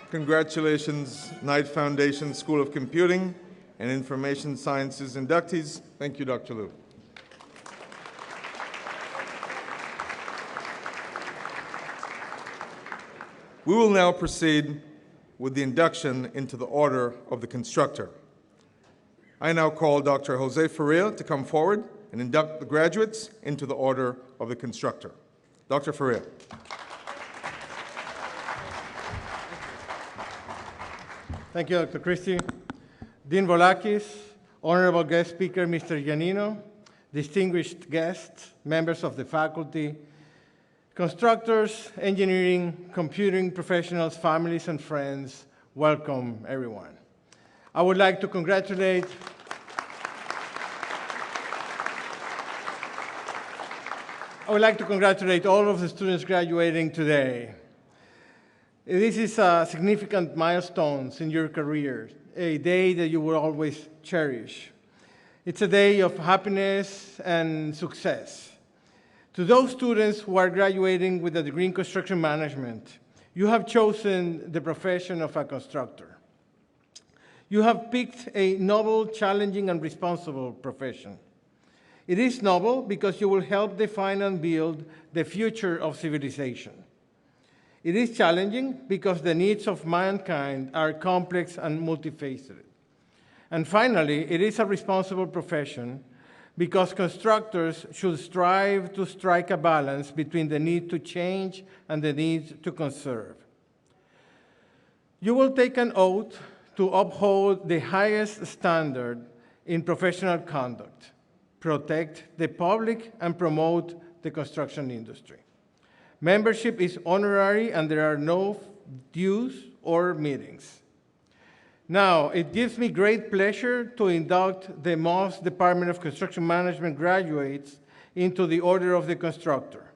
Congratulations, Knight Foundation School of Computing and Information Sciences inductees. Thank you, Dr. Liu. We will now proceed with the induction into the Order of the Constructor. I now call Dr. Jose Ferreira to come forward and induct the graduates into the Order of the Constructor. Dr. Ferreira. Thank you, Dr. Christie. Dean Volakis, honorable guest speaker, Mr. Giannino, distinguished guests, members of the faculty, constructors, engineering, computing professionals, families, and friends, welcome, everyone. I would like to congratulate all of the students graduating today. This is a significant milestone in your career, a day that you will always cherish. It's a day of happiness and success. To those students who are graduating with a degree in construction management, you have chosen the profession of a constructor. You have picked a noble, challenging, and responsible profession. It is noble because you will help define and build the future of civilization. It is challenging because the needs of mankind are complex and multifaceted. And finally, it is a responsible profession because constructors should strive to strike a balance between the need to change and the need to conserve. You will take an oath to uphold the highest standard in professional conduct, protect the public, and promote the construction industry. Membership is honorary, and there are no dues or meetings. Now, it gives me great pleasure to induct the Moss Department of Construction Management graduates into the Order of the Constructor.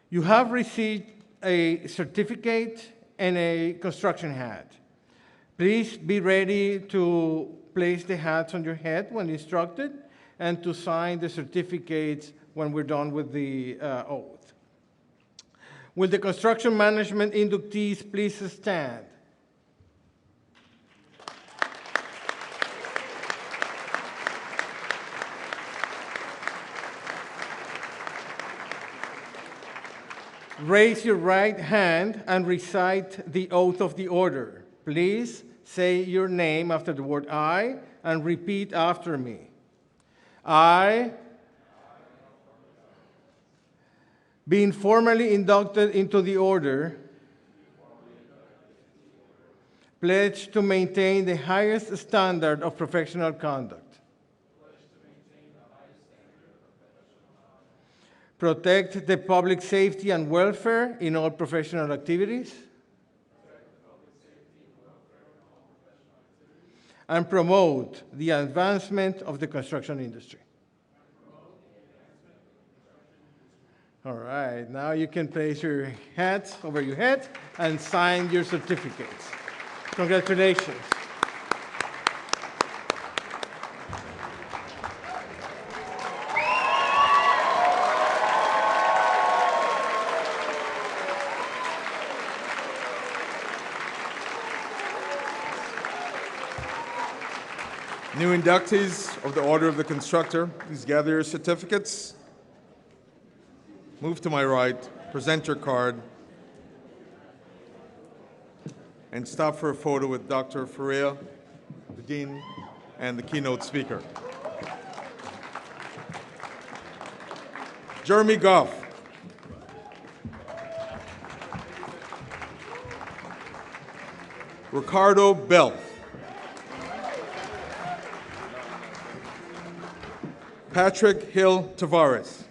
You have received a certificate and a construction hat. Please be ready to place the hats on your head when instructed and to sign the certificates when we're done with the oath. Will the construction management inductees please stand? Raise your right hand and recite the oath of the order. Please say your name after the word I and repeat after me. I, being formally inducted into the order, pledge to maintain the highest standard of professional conduct, protect the public safety and welfare in all professional activities, and promote the advancement of the construction industry. All right, now you can place your hats over your head and sign your certificates. Congratulations. New inductees of the Order of the Constructor, please gather your certificates. Move to my right, present your card, and stop for a photo with Dr. Ferreira, the Dean, and the keynote speaker. Jeremy Goff. Ricardo Bell. Patrick Hill Tavares.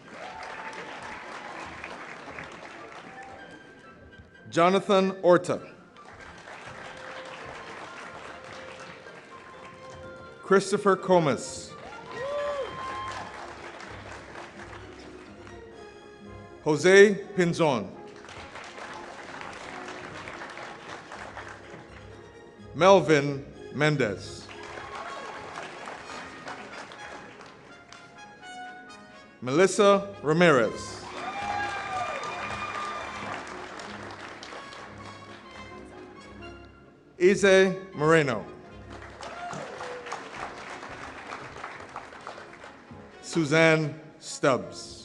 Jonathan Orta. Christopher Comas. Jose Pinzon. Melvin Mendez. Melissa Ramirez. Ize Moreno. Suzanne Stubbs.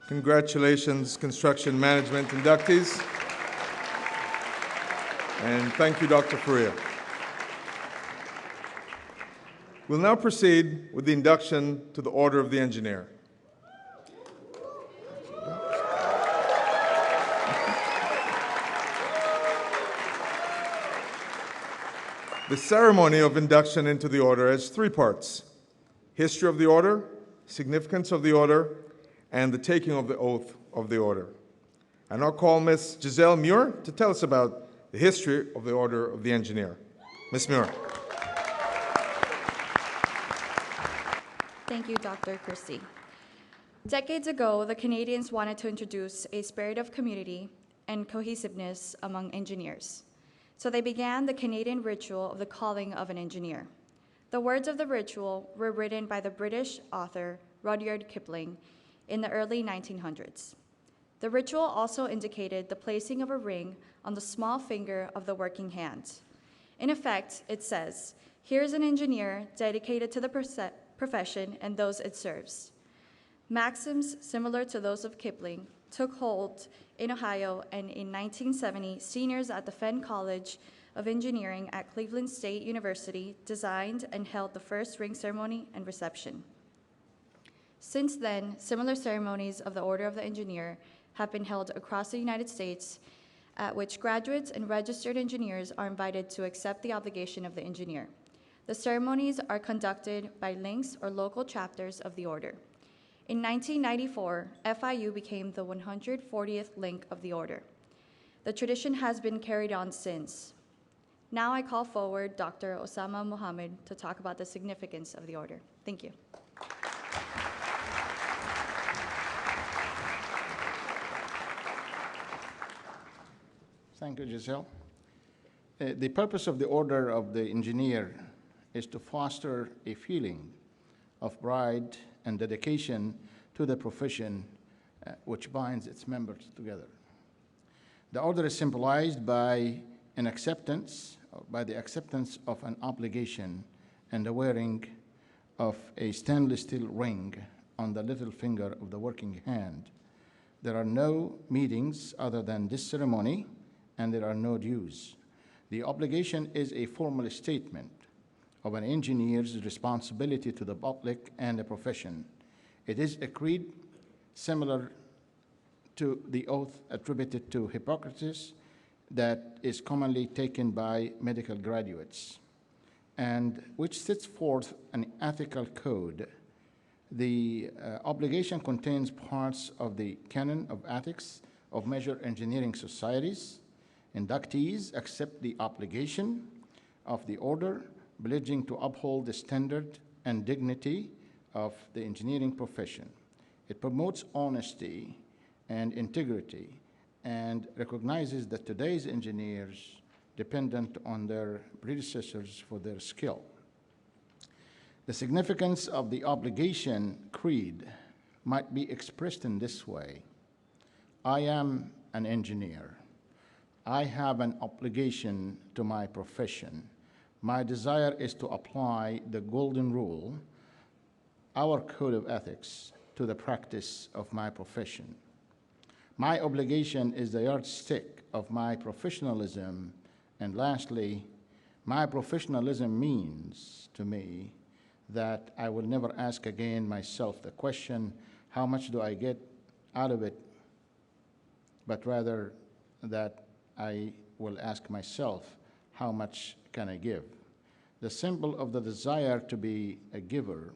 Congratulations, construction management inductees. And thank you, Dr. Faria. We'll now proceed with the induction to the Order of the Engineer. The ceremony of induction into the order has three parts: history of the order, significance of the order, and the taking of the oath of the order. I now call Ms. Giselle Muir to tell us about the history of the Order of the Engineer. Ms. Muir. Thank you, Dr. Christie. Decades ago, the Canadians wanted to introduce a spirit of community and cohesiveness among engineers. So they began the Canadian ritual of the calling of an engineer. The words of the ritual were written by the British author Rudyard Kipling in the early 1900s. The ritual also indicated the placing of a ring on the small finger of the working hand. In effect, it says, "Here's an engineer dedicated to the profession and those it serves." Maxims similar to those of Kipling took hold in Ohio, and in 1970, seniors at the Fenn College of Engineering at Cleveland State University designed and held the first ring ceremony and reception. Since then, similar ceremonies of the Order of the Engineer have been held across the United States, at which graduates and registered engineers are invited to accept the obligation of the engineer. The ceremonies are conducted by links or local chapters of the Order. In 1994, FIU became the 140th link of the Order. The tradition has been carried on since. Now I call forward Dr. Osama Mohammed to talk about the significance of the Order. Thank you. Thank you, Giselle. The purpose of the Order of the Engineer is to foster a feeling of pride and dedication to the profession which binds its members together. The order is symbolized by the acceptance of an obligation and the wearing of a stainless steel ring on the little finger of the working hand. There are no meetings other than this ceremony, and there are no dues. The obligation is a formal statement of an engineer's responsibility to the public and the profession. It is a creed similar to the oath attributed to Hippocrates that is commonly taken by medical graduates, and which sets forth an ethical code. The obligation contains parts of the canon of ethics of major engineering societies. Inductees accept the obligation of the order, pledging to uphold the standard and dignity of the engineering profession. It promotes honesty and integrity and recognizes that today's engineers dependent on their predecessors for their skill. The significance of the obligation creed might be expressed in this way. I am an engineer. I have an obligation to my profession. My desire is to apply the golden rule, our code of ethics, to the practice of my profession. My obligation is the yardstick of my professionalism. And lastly, my professionalism means to me that I will never ask again myself the question, how much do I get out of it? But rather that I will ask myself, how much can I give? The symbol of the desire to be a giver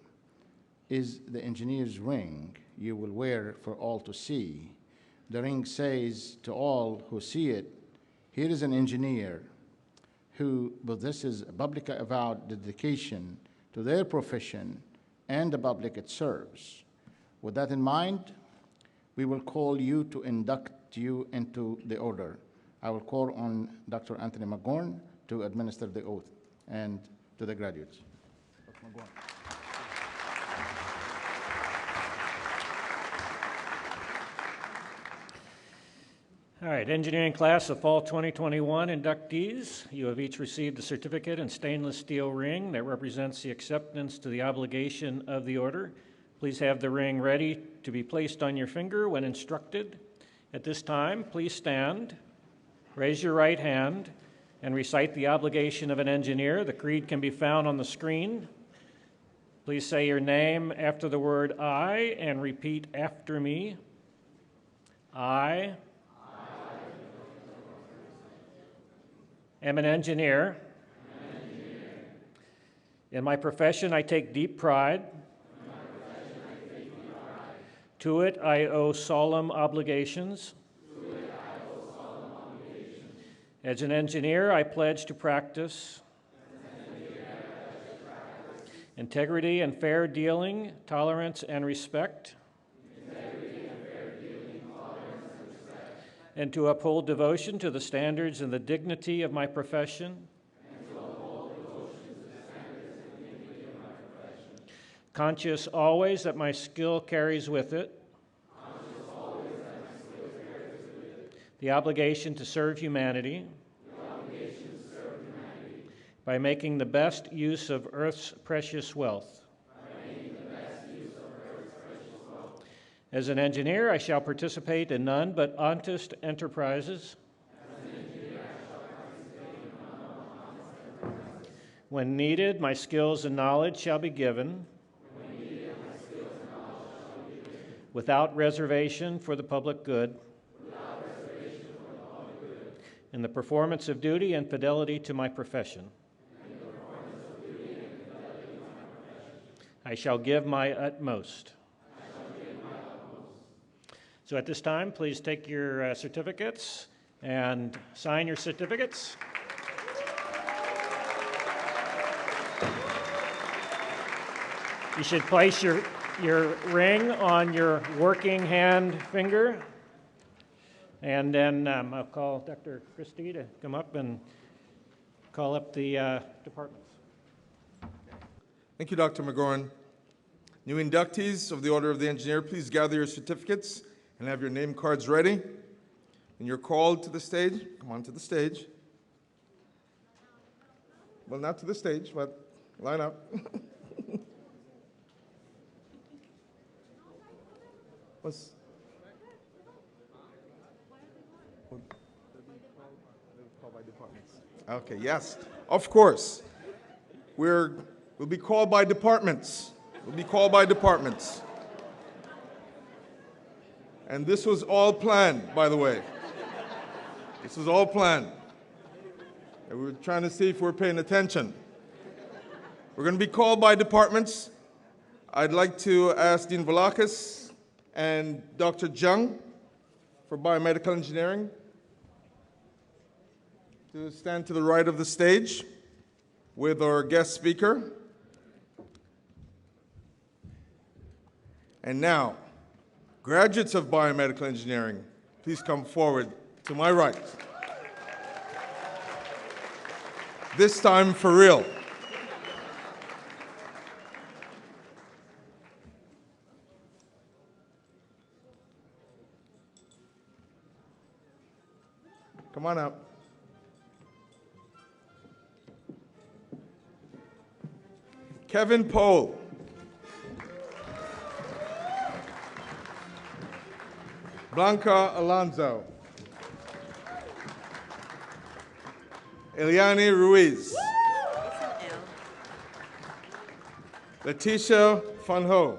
is the engineer's ring you will wear for all to see. The ring says to all who see it, here is an engineer who possesses a publicly avowed dedication to their profession and the public it serves. With that in mind, we will call you to induct you into the order. I will call on Dr. Anthony McGorn to administer the oath and to the graduates. Dr. McGorn. All right, engineering class of fall 2021 inductees, you have each received a certificate and stainless steel ring that represents the acceptance to the obligation of the order. Please have the ring ready to be placed on your finger when instructed. At this time, please stand, raise your right hand, and recite the obligation of an engineer. The creed can be found on the screen. Please say your name after the word I and repeat after me. I am an engineer. In my profession, I take deep pride. To it, I owe solemn obligations. As an engineer, I pledge to practice integrity and fair dealing, tolerance and respect, and to uphold devotion to the standards and the dignity of my profession. Conscious always that my skill carries with it the obligation to serve humanity by making the best use of Earth's precious wealth. As an engineer, I shall participate in none but honest enterprises. When needed, my skills and knowledge shall be given without reservation for the public good. In the performance of duty and fidelity to my profession. I shall give my utmost. So at this time, please take your certificates and sign your certificates. You should place your ring on your working hand finger. And then I'll call Dr. Christie to come up and call up the departments. Thank you, Dr. McGorn. New inductees of the Order of the Engineer, please gather your certificates and have your name cards ready. When you're called to the stage, come on to the stage. Well, not to the stage, but line up. What's... Okay, yes, of course. We'll be called by departments. We'll be called by departments. And this was all planned, by the way. This was all planned. And we were trying to see if we're paying attention. We're going to be called by departments. I'd like to ask Dean Velakis and Dr. Jung for biomedical engineering to stand to the right of the stage with our guest speaker. And now, graduates of biomedical engineering, please come forward to my right. This time for real. Come on up. Kevin Pohl. Blanca Alonso. Eliane Ruiz. Leticia Funho.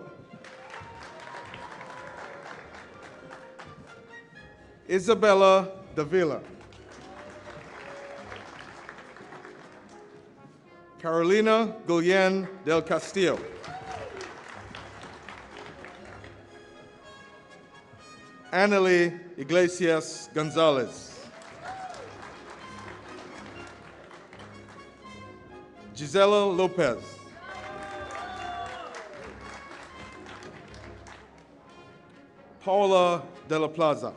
Isabella Davila. Carolina Guillen del Castillo. Annalie Iglesias Gonzalez. Gisela Lopez. Paula de la Plaza.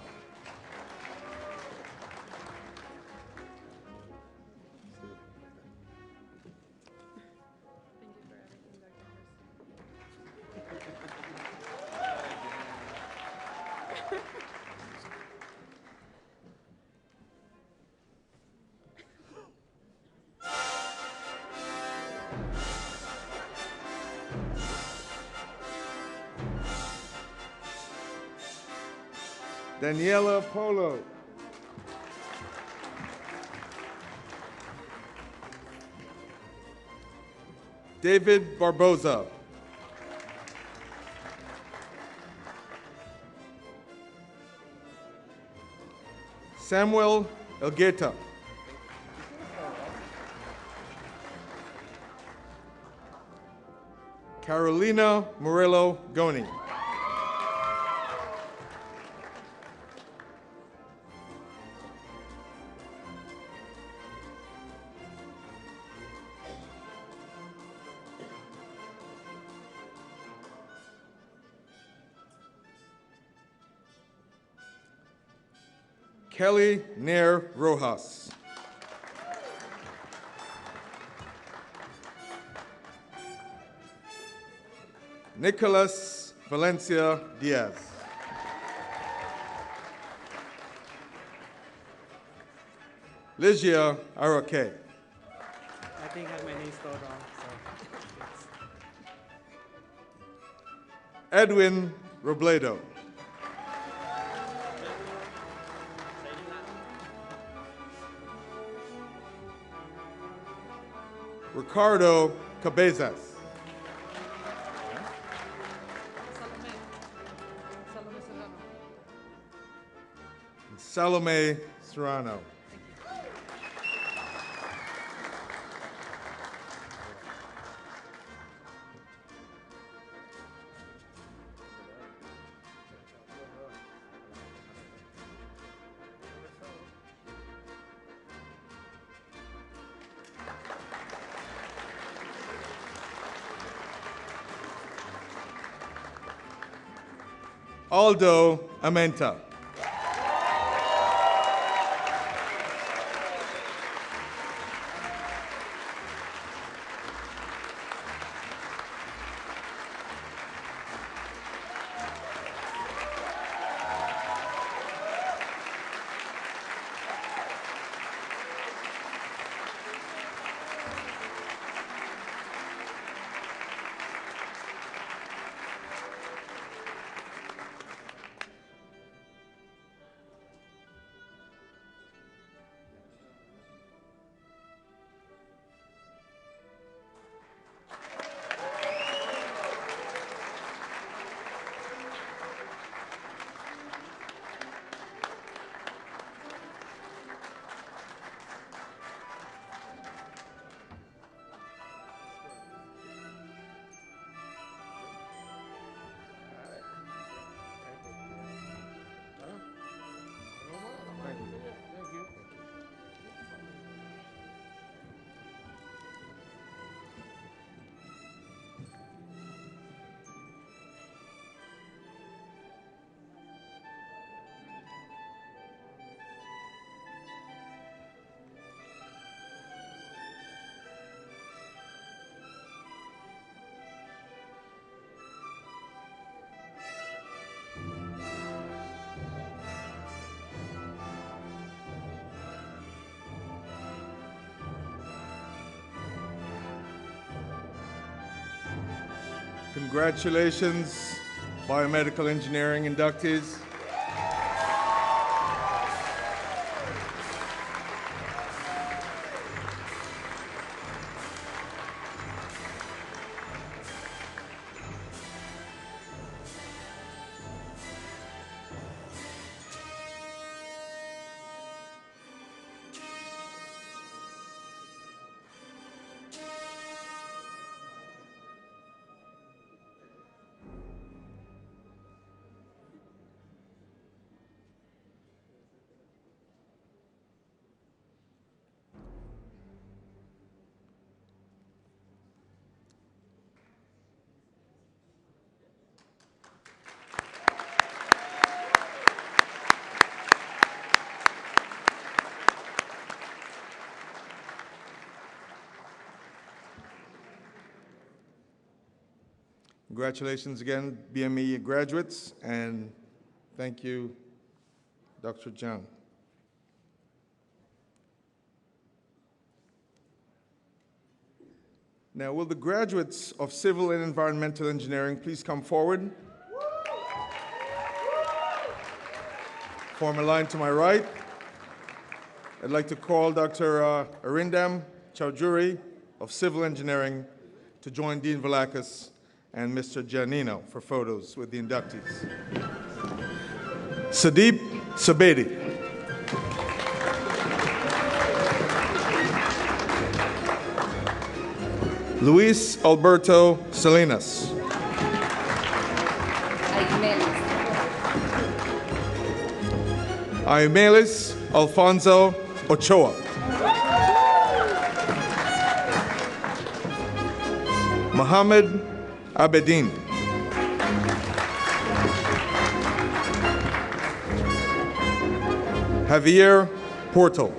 Daniela Polo. David Barboza. Samuel Elgueta. Carolina Morello Goni. Kelly Nair Rojas. Nicholas Valencia Diaz. Ligia Arake. I think I have my name spelled wrong, so. Edwin Robledo. Ricardo Cabezas. Salome Serrano. Aldo Amenta. Congratulations, biomedical engineering inductees. Congratulations again, BME graduates, and thank you, Dr. John. Now, will the graduates of Civil and Environmental Engineering please come forward? Form a line to my right. I'd like to call Dr. Arindam Chowdhury of Civil Engineering to join Dean Velakis and Mr. Giannino for photos with the inductees. Sadeep Sabedi. Luis Alberto Salinas. Aimelis Alfonso Ochoa. Mohammed Abedin. Javier Portal.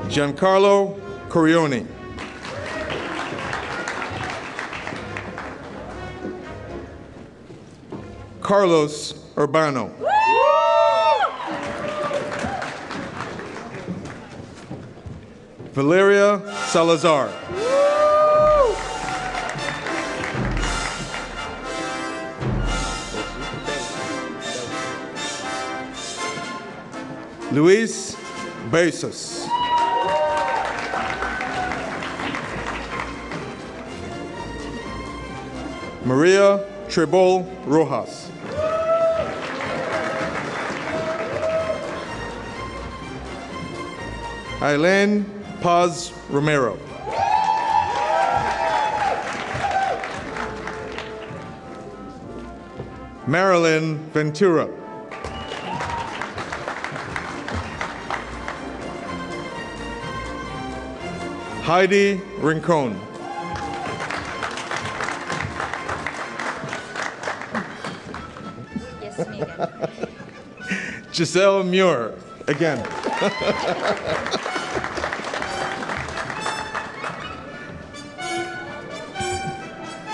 Giancarlo Corioni. Carlos Urbano. Valeria Salazar. Luis Bezos. Maria Trebol Rojas. Aileen Paz Romero. Marilyn Ventura. Heidi Rincon. Yes, Megan. Giselle Muir, again.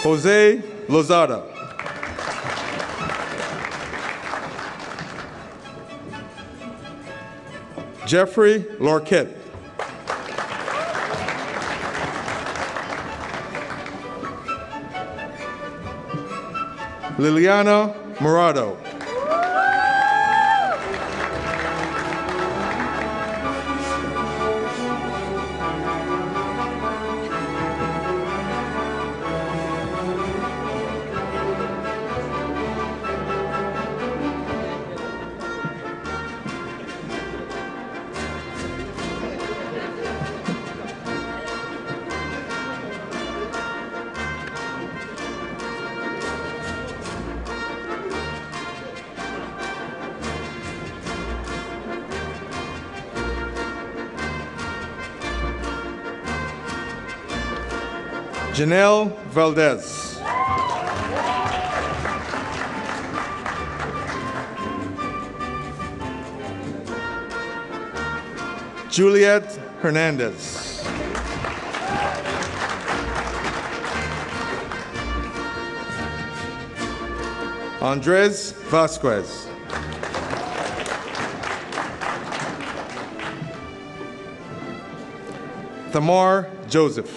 Jose Lozada. Jeffrey Lorquette. Liliana Morado. Janelle Valdez. Juliet Hernandez. Andres Vasquez. Thamar Joseph.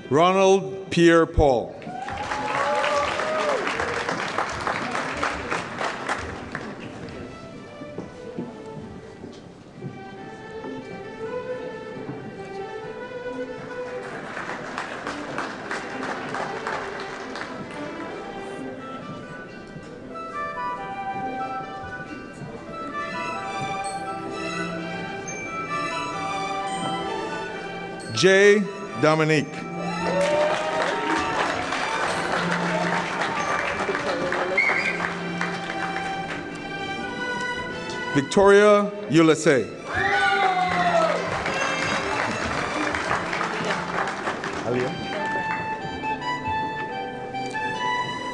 Ronald Pierre Paul. Jay Dominique. Victoria Ulisse.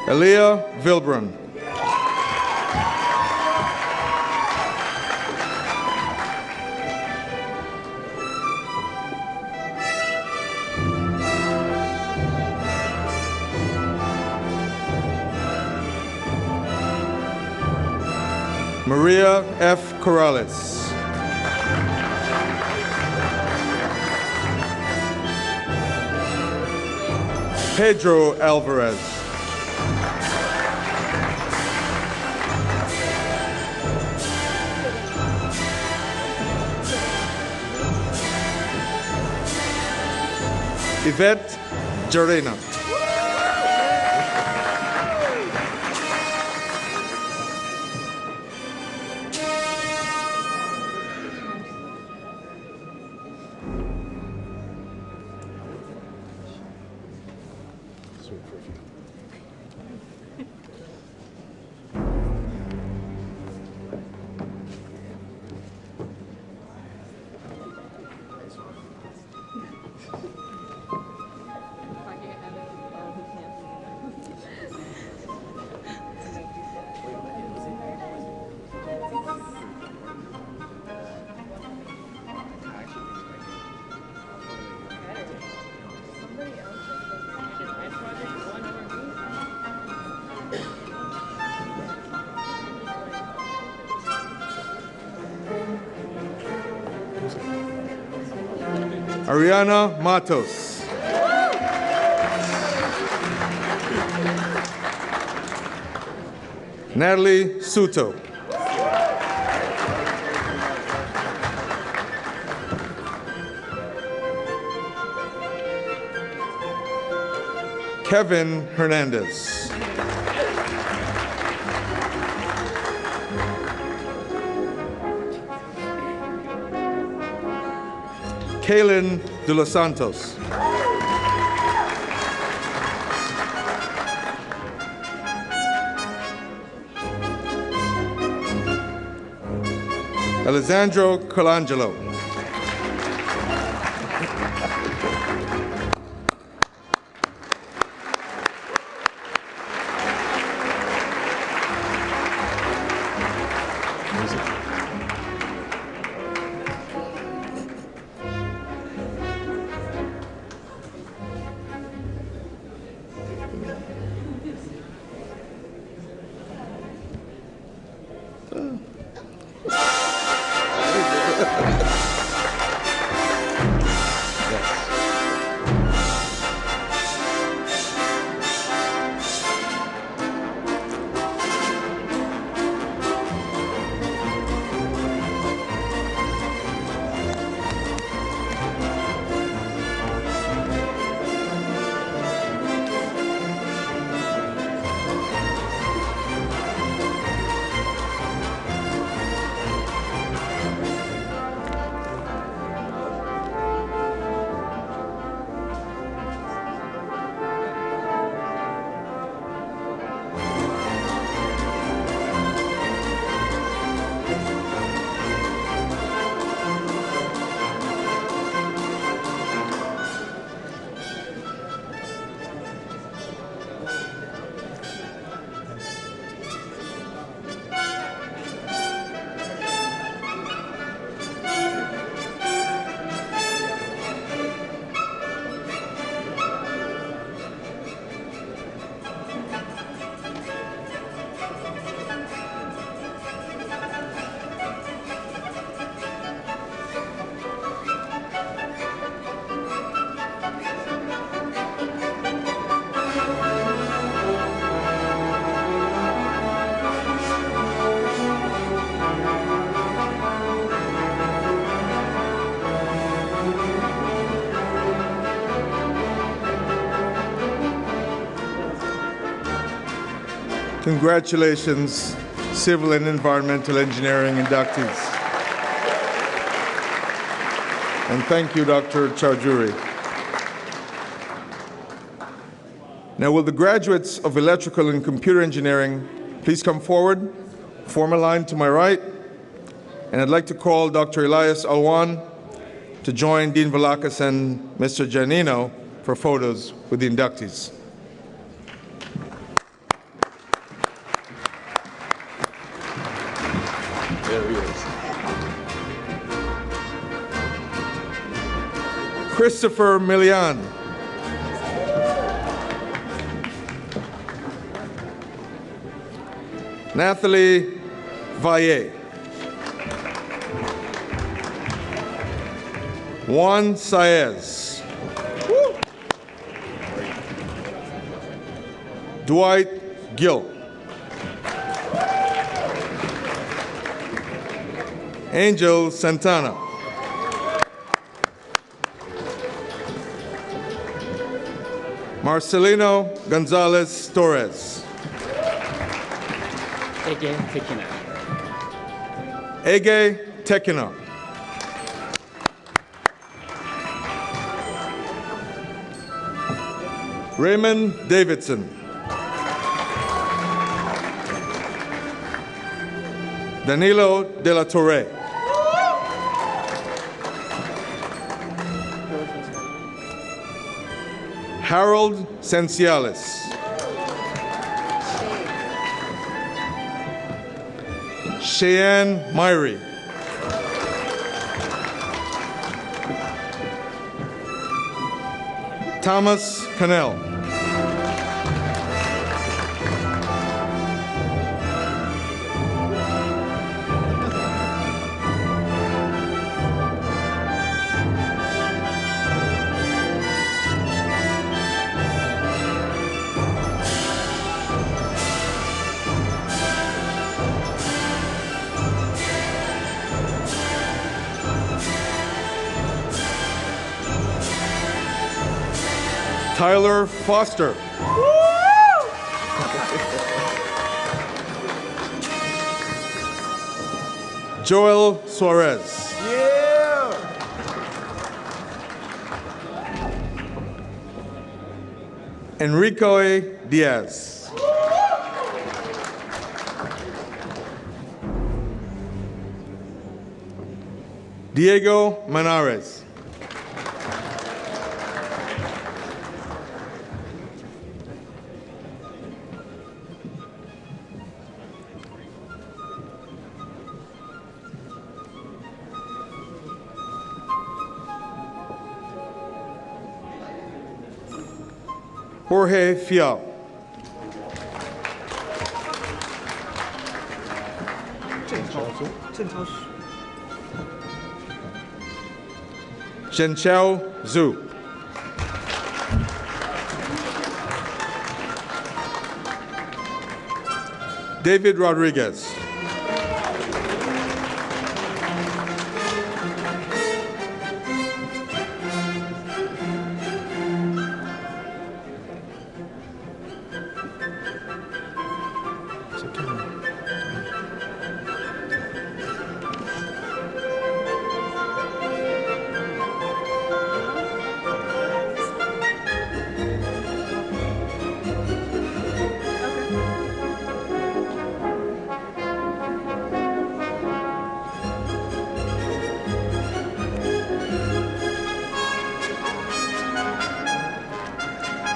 Elia Vilbrun. Maria F. Corrales. Pedro Alvarez. Yvette Jarena. Ariana Matos. Natalie Suto. Kevin Hernandez. Kaylin de los Santos. Alessandro Colangelo. Yes. Congratulations, civil and environmental engineering inductees. And thank you, Dr. Chaudhuri. Now, will the graduates of electrical and computer engineering please come forward, form a line to my right, and I'd like to call Dr. Elias Alwan to join Dean Velakis and Mr. Giannino for photos with the inductees. There he is. Christopher Milian. Nathalie Valle. Juan Saez. Dwight Gill. Angel Santana. Marcelino Gonzalez Torres. Ege Tekina. Ege Tekina. Raymond Davidson. Danilo De La Torre. Harold Senciales. Cheyenne Myrie. Thomas Cannell. Tyler Foster. Joel Suarez. Enrique Diaz. Diego Manares. Jorge Fial. Zhenchao Zhu. David Rodriguez.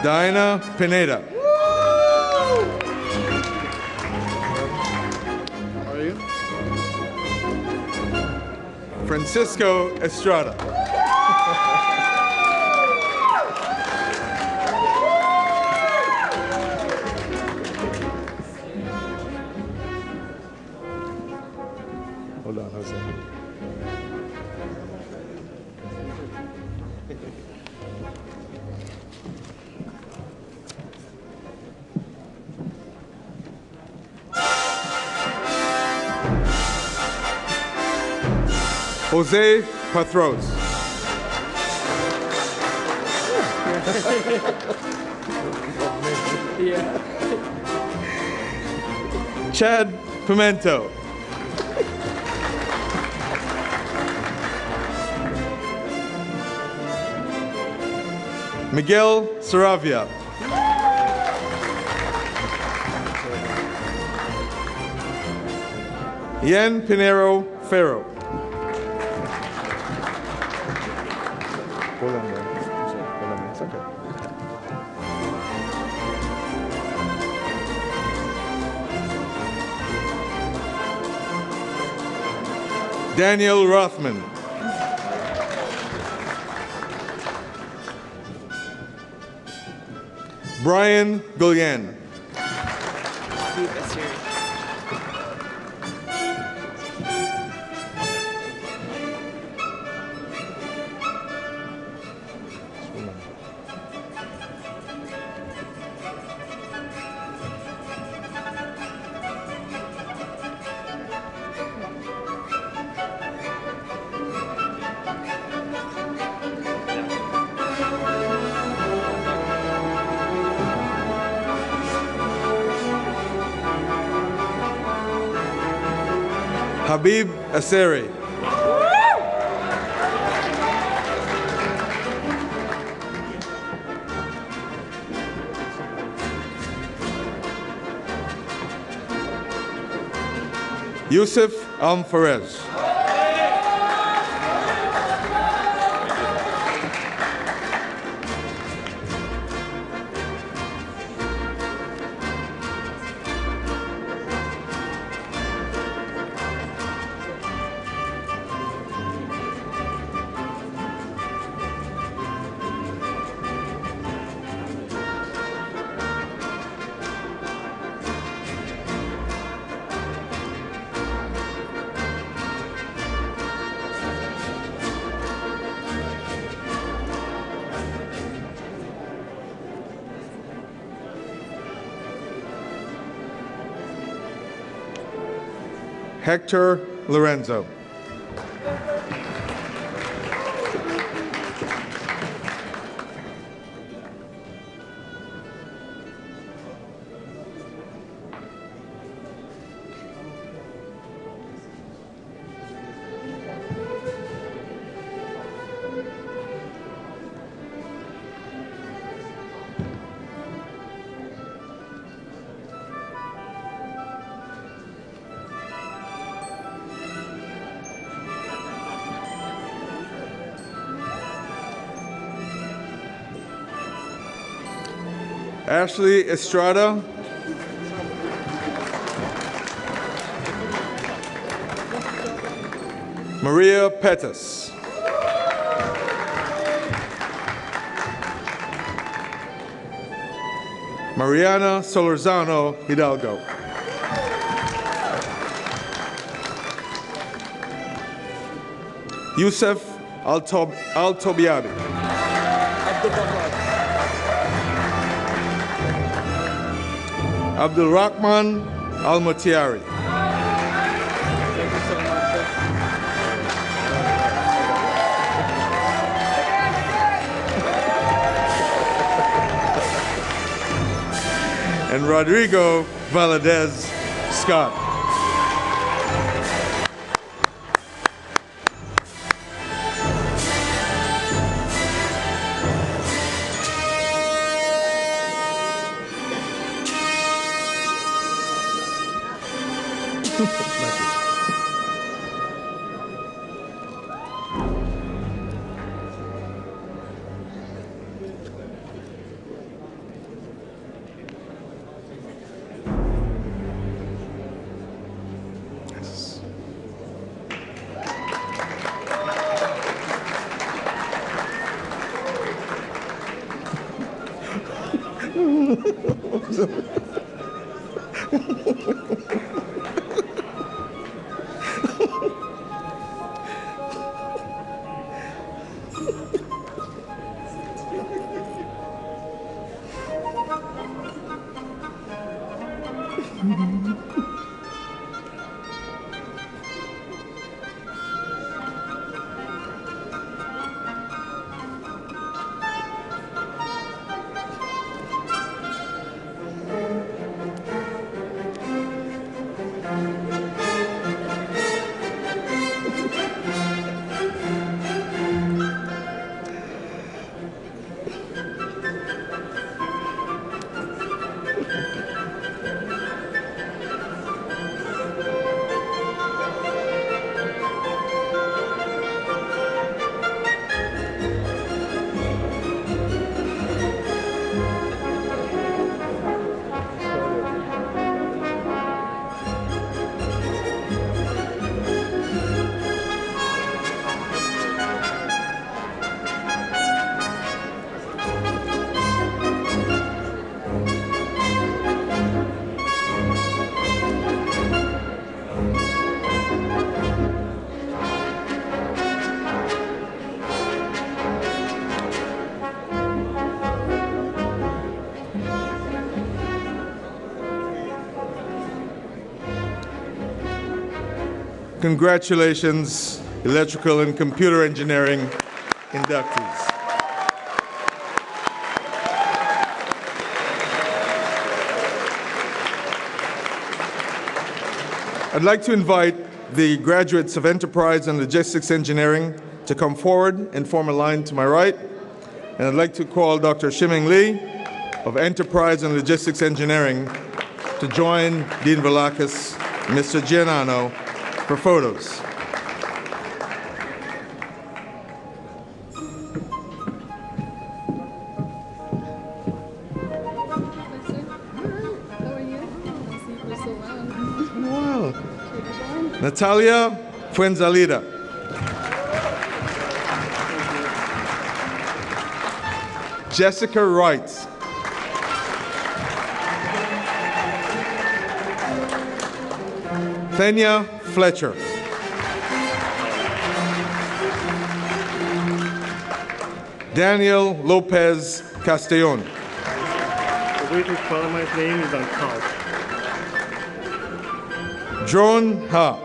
Diana Pineda. How are you? Francisco Estrada. Hold on, Jose. Jose Patros. Chad Pimento. Miguel Saravia. Ian Pinero Ferro. It's okay. Daniel Rothman. Brian Gullian. Habib Aseri. Yusuf Almfarez. Hector Lorenzo. Ashley Estrada. Maria Pettis. Mariana Solorzano Hidalgo. Yusuf Al-Tobiabi. Abdul Rahman Al-Mutiari. And Rodrigo Valadez Scott. Congratulations, electrical and computer engineering inductees. I'd like to invite the graduates of Enterprise and Logistics Engineering to come forward and form a line to my right. And I'd like to call Dr. Shiming Lee of Enterprise and Logistics Engineering to join Dean Velakis and Mr. Giannano for photos. Wow. Natalia Fuenzalida. Jessica Wright. Thenia Fletcher. Daniel Lopez Castellon. The way to spell my name is on top. Drone Ha.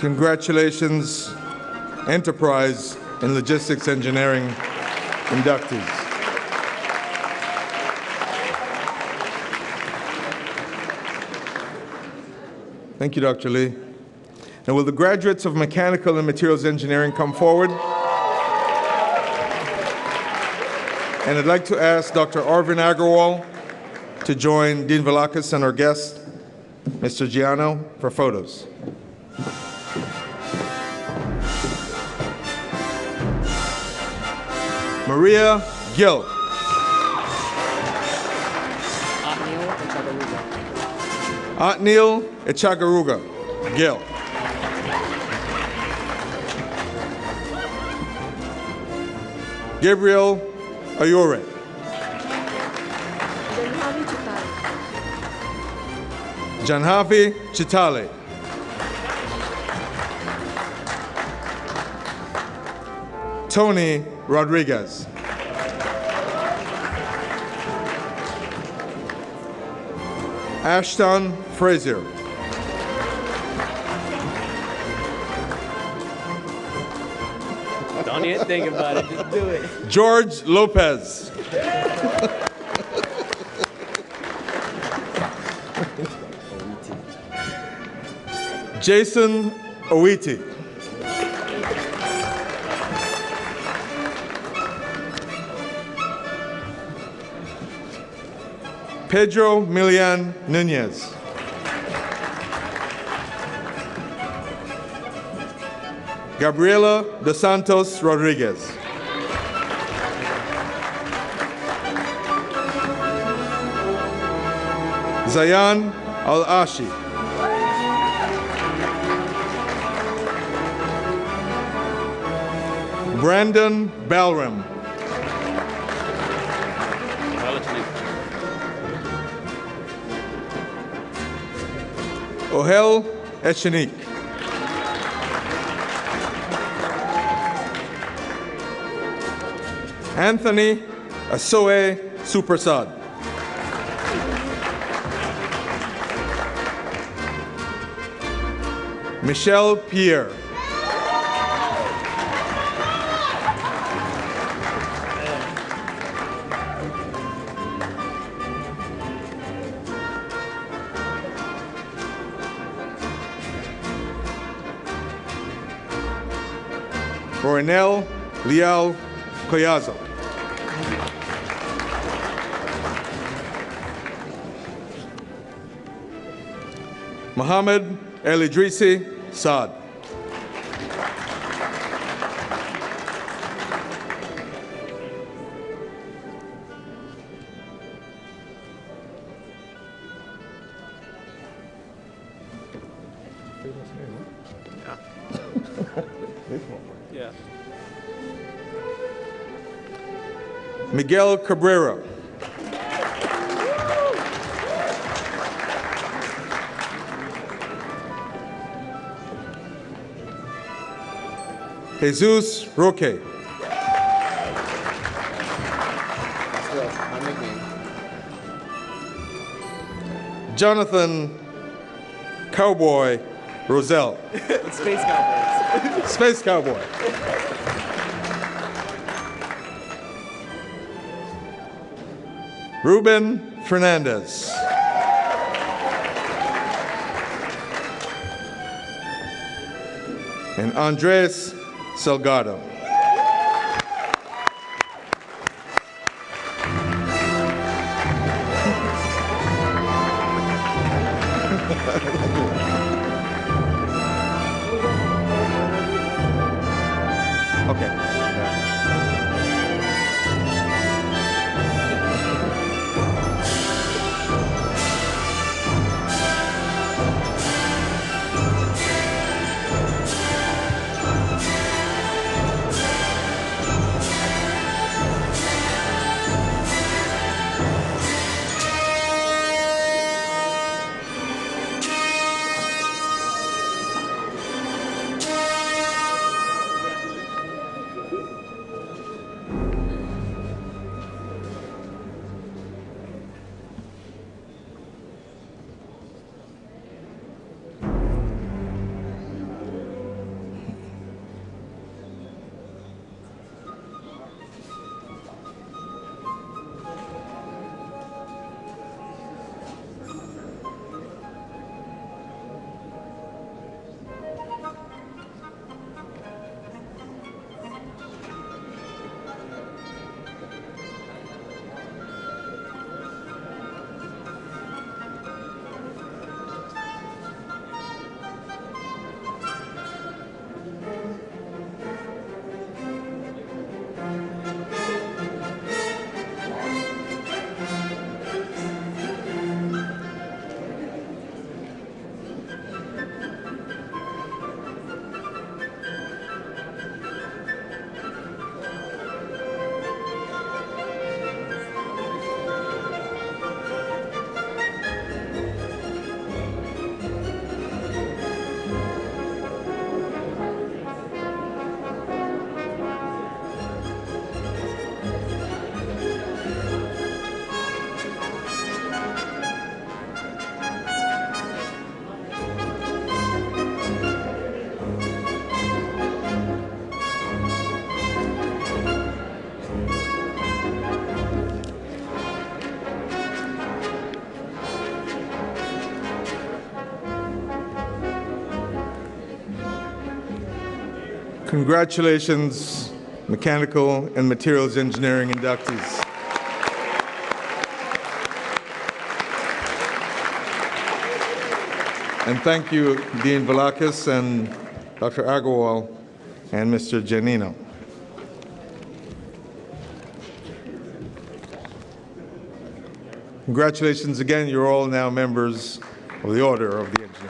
Congratulations, Enterprise and Logistics Engineering inductees. Thank you, Dr. Lee. Now, will the graduates of Mechanical and Materials Engineering come forward? And I'd like to ask Dr. Arvind Agarwal to join Dean Velakis and our guest, Mr. Giano, for photos. Maria Gill. Otniel Echagaruga. Gill. Gabriel Ayure. Janhavi Chitale. Tony Rodriguez. Ashton Frazier. Don't even think about it, just do it. George Lopez. Jason Owiti. Pedro Milian Nunez. Gabriela dos Santos Rodriguez. Zayan Al-Ashi. Brandon Balram. Ohel Echenik. Anthony Asoe Suprasad. Michelle Pierre. Roynel Lial Collazo. Mohammed El Idrisi Saad. Yeah. Miguel Cabrera. Jesus Roque. That's my nickname. Jonathan Cowboy Roselle. Space Cowboys. Space Cowboy. Ruben Fernandez. And Andres Salgado. Okay. Congratulations, mechanical and materials engineering inductees. And thank you, Dean Velakis and Dr. Agarwal and Mr. Janino. Congratulations again, you're all now members of the Order of the Engineer.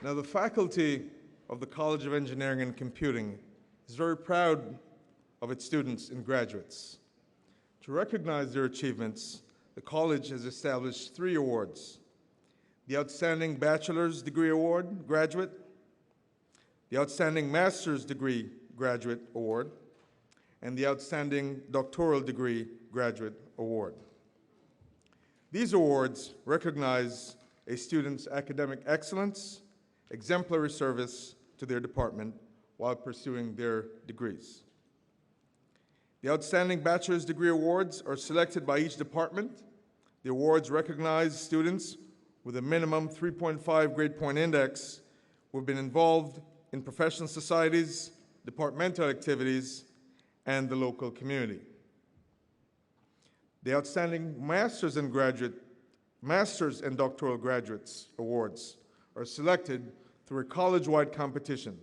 Now, the faculty of the College of Engineering and Computing is very proud of its students and graduates. To recognize their achievements, the college has established 3 awards: the Outstanding Bachelor's Degree Award, Graduate, the Outstanding Master's Degree Graduate Award, and the Outstanding Doctoral Degree Graduate Award. These awards recognize a student's academic excellence, exemplary service to their department while pursuing their degrees. The Outstanding Bachelor's Degree Awards are selected by each department The awards recognize students with a minimum 3.5 grade point index who have been involved in professional societies, departmental activities, and the local community. The Outstanding Masters and Doctoral Graduates Awards are selected through a college-wide competition.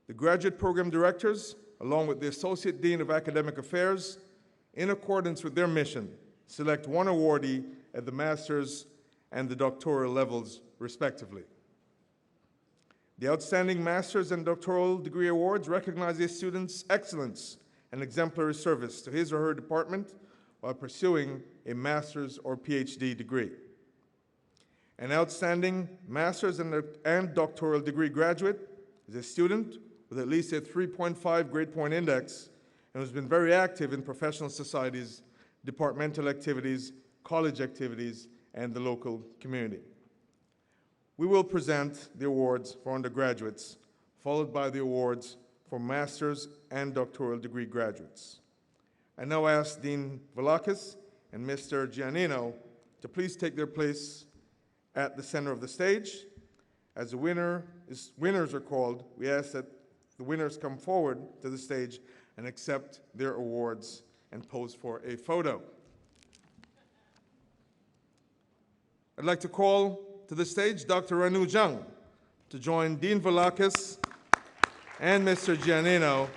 The graduate program directors, along with the Associate Dean of Academic Affairs, in accordance with their mission, select one awardee at the master's and the doctoral levels, respectively. The Outstanding Master's and Doctoral Degree Awards recognize a student's excellence and exemplary service to his or her department while pursuing a master's or PhD degree. An Outstanding Master's and Doctoral Degree graduate is a student with at least a 3.5 grade point index and has been very active in professional societies, departmental activities, college activities, and the local community. We will present the awards for undergraduates, followed by the awards for master's and doctoral degree graduates. I now ask Dean Velakis and Mr. Giannino to please take their place at the center of the stage. As the winners are called, we ask that the winners come forward to the stage and accept their awards and pose for a photo. I'd like to call to the stage Dr. Ranu Jung to join Dean Velakis and Mr. Giannino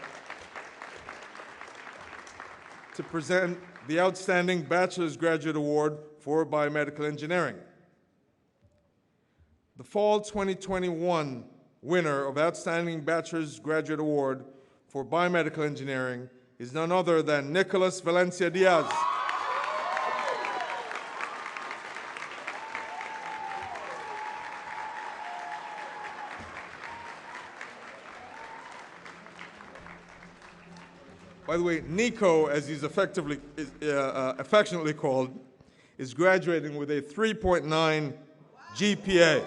to present the Outstanding Bachelor's Graduate Award for Biomedical Engineering. The Fall 2021 winner of Outstanding Bachelor's Graduate Award for Biomedical Engineering is none other than Nicholas Valencia Diaz. By the way, Nico, as he's affectionately called, is graduating with a 3.9 GPA.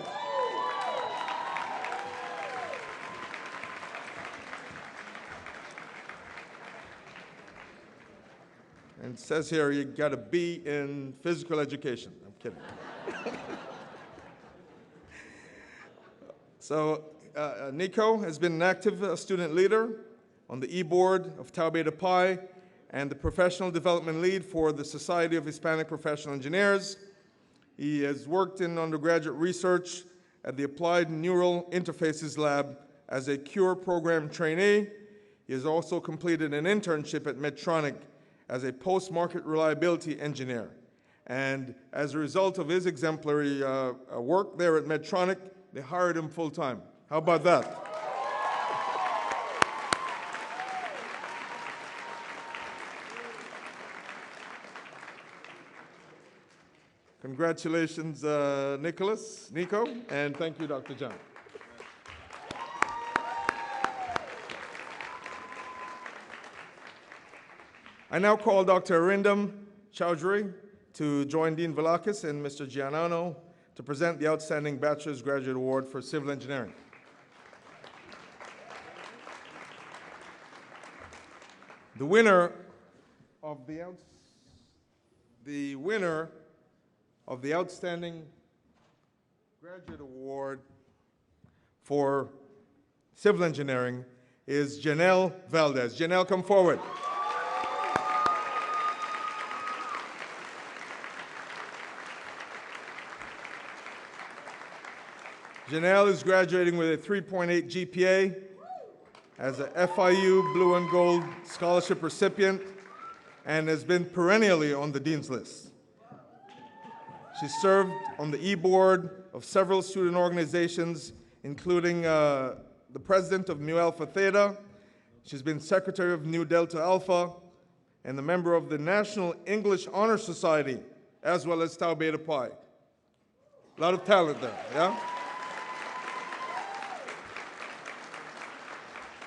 And it says here you got a B in physical education. I'm kidding. So Nico has been an active student leader on the e-board of Tau Beta Pi and the professional development lead for the Society of Hispanic Professional Engineers. He has worked in undergraduate research at the Applied Neural Interfaces Lab as a CURE program trainee. He has also completed an internship at Medtronic as a post-market reliability engineer. And as a result of his exemplary work there at Medtronic, they hired him full-time. How about that? Congratulations, Nico, and thank you, Dr. John. I now call Dr. Arindam Chowdhury to join Dean Velakis and Mr. Giannino to present the Outstanding Bachelor's Graduate Award for Civil Engineering. The winner of the Outstanding Graduate Award for Civil Engineering is Janelle Valdez. Janelle, come forward. Janelle is graduating with a 3.8 GPA as a FIU Blue and Gold Scholarship recipient and has been perennially on the Dean's List. She served on the e-board of several student organizations, including the president of Mu Alpha Theta. She's been secretary of Nu Delta Alpha and a member of the National English Honor Society, as well as Tau Beta Pi. A lot of talent there, yeah?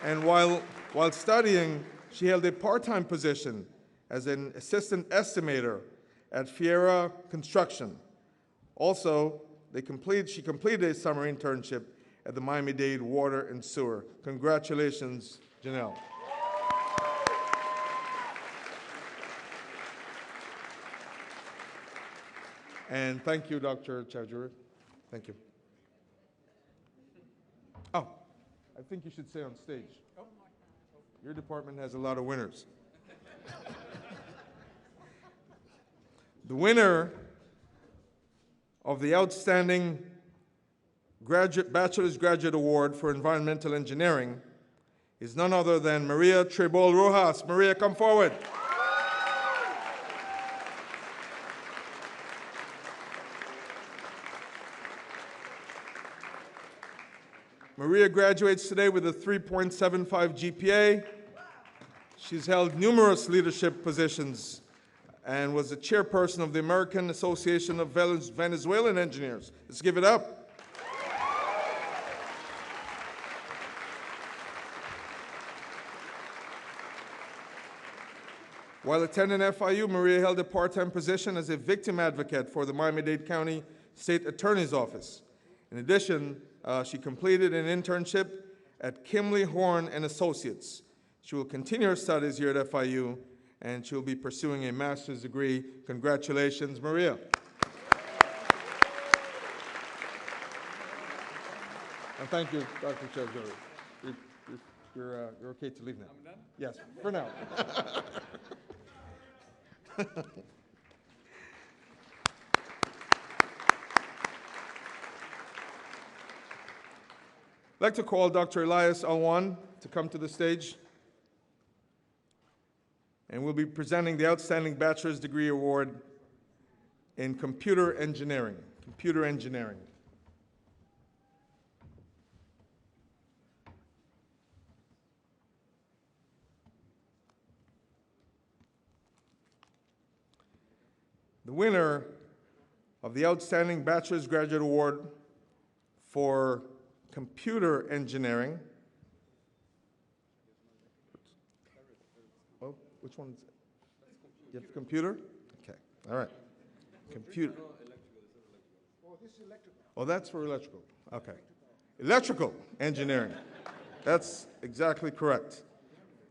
And while studying, she held a part-time position as an assistant estimator at Fiera Construction. Also, she completed a summer internship at the Miami-Dade Water and Sewer. Congratulations, Janelle. And thank you, Dr. Chowdhury. Thank you. Oh, I think you should stay on stage. Your department has a lot of winners. The winner of the Outstanding Bachelor's Graduate Award for Environmental Engineering is none other than Maria Trebol Rojas. Maria, come forward. Maria graduates today with a 3.75 GPA. She's held numerous leadership positions and was the chairperson of the American Association of Venezuelan Engineers. Let's give it up. While attending FIU, Maria held a part-time position as a victim advocate for the Miami-Dade County State Attorney's Office. In addition, she completed an internship at Kimley Horn and Associates. She will continue her studies here at FIU, and she'll be pursuing a master's degree. Congratulations, Maria. And thank you, Dr. Chowdhury. You're okay to leave now. I'm done? Yes, for now. I'd like to call Dr. Elias Alwan to come to the stage. And we'll be presenting the Outstanding Bachelor's Degree Award in Computer Engineering. Computer Engineering. The winner of the Outstanding Bachelor's Graduate Award for Computer Engineering. Oh, which one is it? You have computer? Okay, all right. Computer. Oh, that's for electrical. Okay. Electrical engineering. That's exactly correct.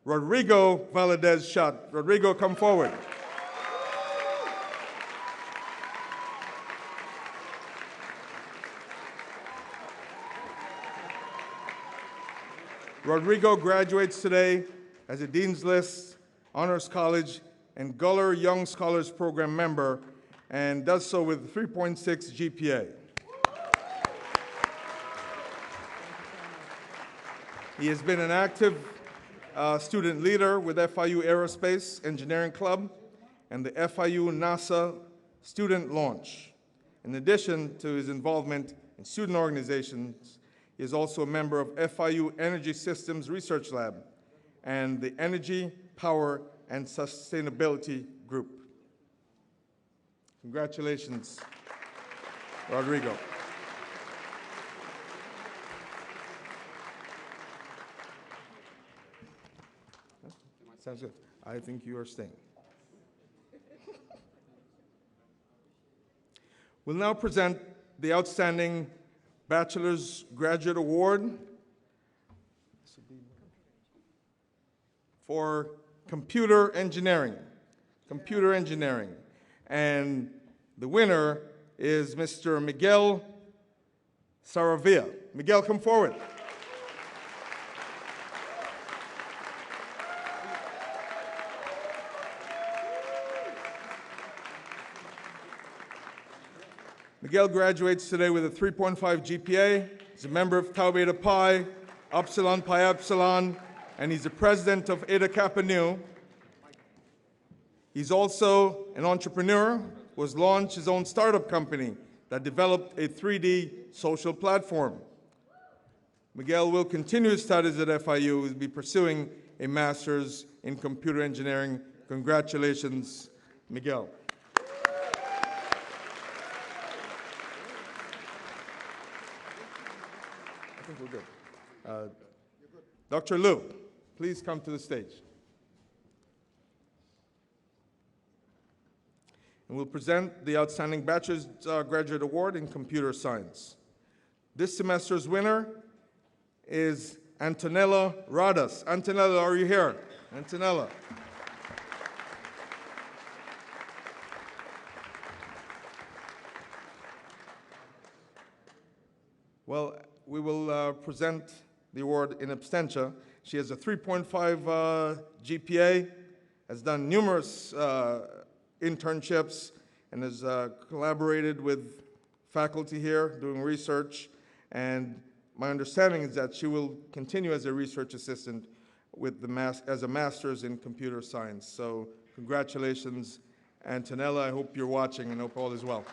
Rodrigo Valadez Shot. Rodrigo, come forward. Rodrigo graduates today as a Dean's List, Honors College, and Guller Young Scholars Program member, and does so with 3.6 GPA. He has been an active student leader with FIU Aerospace Engineering Club and the FIU NASA Student Launch. In addition to his involvement in student organizations, he is also a member of FIU Energy Systems Research Lab and the Energy, Power, and Sustainability Group. Congratulations, Rodrigo. Sounds good. I think you are staying. We'll now present the Outstanding Bachelor's Graduate Award for Computer Engineering. Computer Engineering. And the winner is Mr. Miguel Saravia. Miguel, come forward. Miguel graduates today with a 3.5 GPA. He's a member of Tau Beta Pi, Upsilon Pi Epsilon, and he's the president of Eta Kappa Nu. He's also an entrepreneur who has launched his own startup company that developed a 3D social platform. Miguel will continue his studies at FIU. He'll be pursuing a master's in computer engineering. Congratulations, Miguel. I think we're good. Dr. Liu, please come to the stage. And we'll present the Outstanding Bachelor's Graduate Award in Computer Science. This semester's winner is Antonella Radas. Antonella, are you here? Antonella. we will present the award in absentia. She has a 3.5 GPA, has done numerous internships, and has collaborated with faculty here doing research. And my understanding is that she will continue as a research assistant with as a master's in computer science. So congratulations, Antonella. I hope you're watching and hope all is well.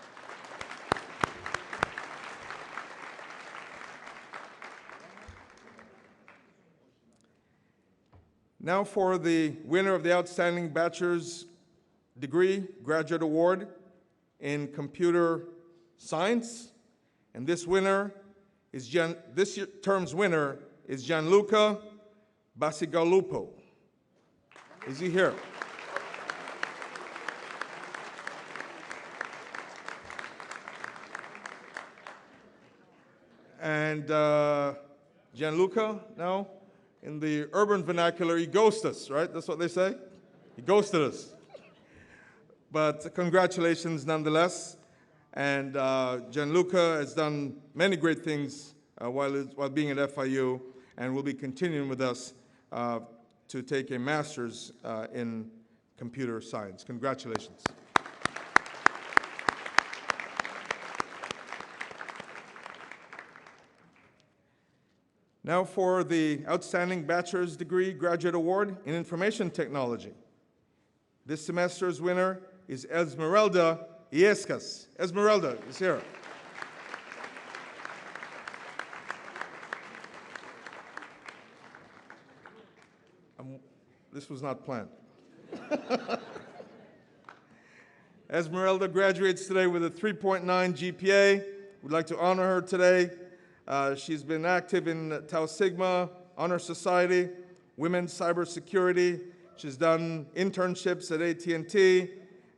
Now for the winner of the Outstanding Bachelor's Degree Graduate Award in Computer Science. And this winner is this term's winner is Gianluca Basigalupo. Is he here? And Gianluca, no? In the urban vernacular, he ghosted us, right? That's what they say? He ghosted us. But congratulations nonetheless. And Gianluca has done many great things while being at FIU, and will be continuing with us to take a master's in computer science. Congratulations. Now for the Outstanding Bachelor's Degree Graduate Award in Information Technology. This semester's winner is Esmeralda Iescas. Esmeralda is here. This was not planned. Esmeralda graduates today with a 3.9 GPA. We'd like to honor her today. She's been active in Tau Sigma, Honor Society, Women's Cybersecurity. She's done internships at AT&T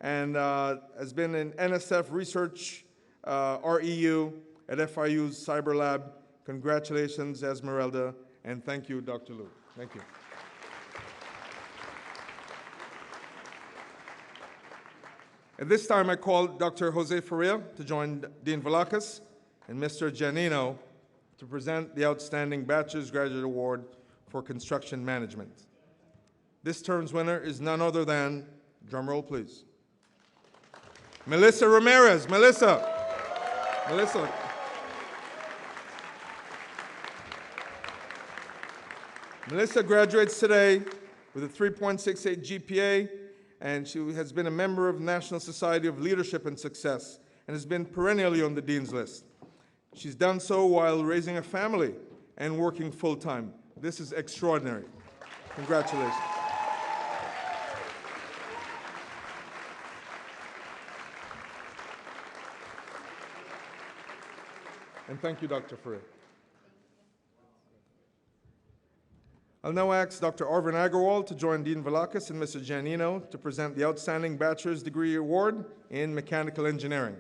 and has been in NSF Research REU at FIU's Cyber Lab. Congratulations, Esmeralda, and thank you, Dr. Liu. Thank you. At this time, I call Dr. Jose Faria to join Dean Velazquez and Mr. Giannino to present the Outstanding Bachelor's Graduate Award for Construction Management. This term's winner is none other than, drumroll please, Melissa Ramirez. Melissa. Melissa graduates today with a 3.68 GPA, and she has been a member of the National Society of Leadership and Success and has been perennially on the Dean's List. She's done so while raising a family and working full-time. This is extraordinary. Congratulations. And thank you, Dr. Farid. I'll now ask Dr. Arvind Agarwal to join Dean Velazquez and Mr. Giannino to present the Outstanding Bachelor's Degree Award in Mechanical Engineering.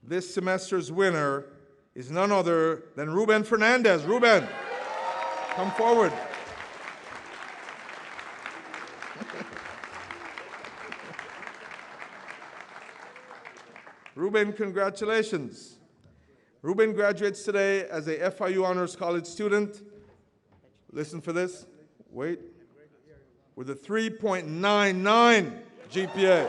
This semester's winner is none other than Ruben Fernandez. Ruben, come forward. Ruben, congratulations. Ruben graduates today as a FIU Honors College student. Listen for this. Wait. With a 3.99 GPA.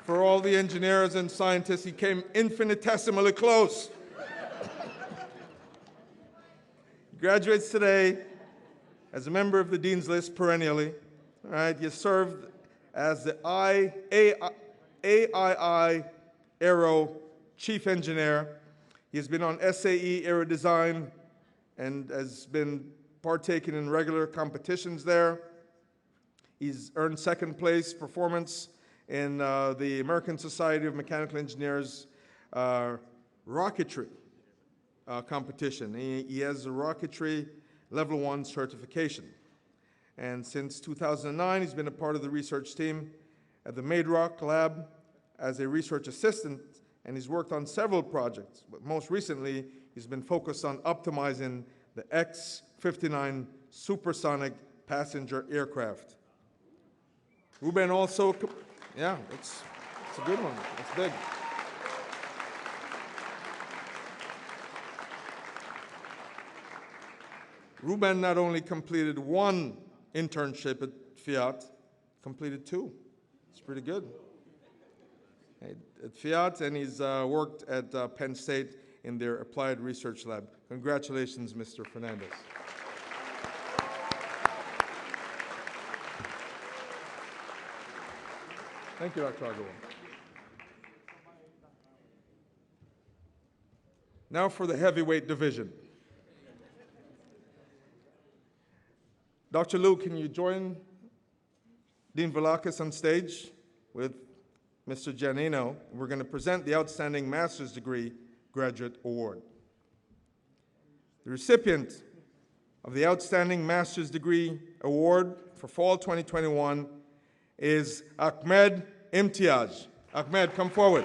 For all the engineers and scientists, he came infinitesimally close. He graduates today as a member of the Dean's List perennially. All right, he has served as the AII Aero Chief Engineer. He has been on SAE Aero Design and has been partaking in regular competitions there. He's earned second place performance in the American Society of Mechanical Engineers rocketry competition. He has a rocketry Level 1 certification. And since 2009, he's been a part of the research team at the MadeRock Lab as a research assistant, and he's worked on several projects. But most recently, he's been focused on optimizing the X-59 supersonic passenger aircraft. Ruben also, yeah, it's a good one, it's big. Ruben not only completed one internship at Fiat, completed two. It's pretty good. At Fiat, and he's worked at Penn State in their applied research lab. Congratulations, Mr. Fernandez. Thank you, Dr. Agarwal. Now for the heavyweight division. Dr. Liu, can you join Dean Velakis on stage with Mr. Giannino? We're going to present the Outstanding Master's Degree Graduate Award. The recipient of the Outstanding Master's Degree Award for Fall 2021 is Ahmed Imtiaz. Ahmed, come forward.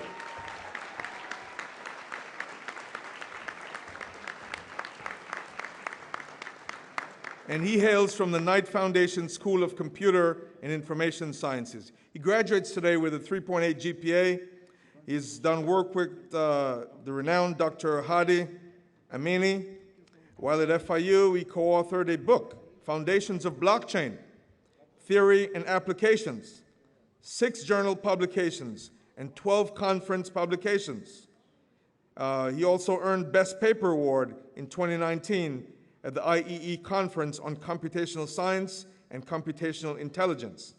And he hails from the Knight Foundation School of Computer and Information Sciences. He graduates today with a 3.8 GPA. He's done work with the renowned Dr. Hadi Amini. While at FIU, he co-authored a book, Foundations of Blockchain, Theory and Applications, 6 journal publications, and 12 conference publications. He also earned Best Paper Award in 2019 at the IEE Conference on Computational Science and Computational Intelligence.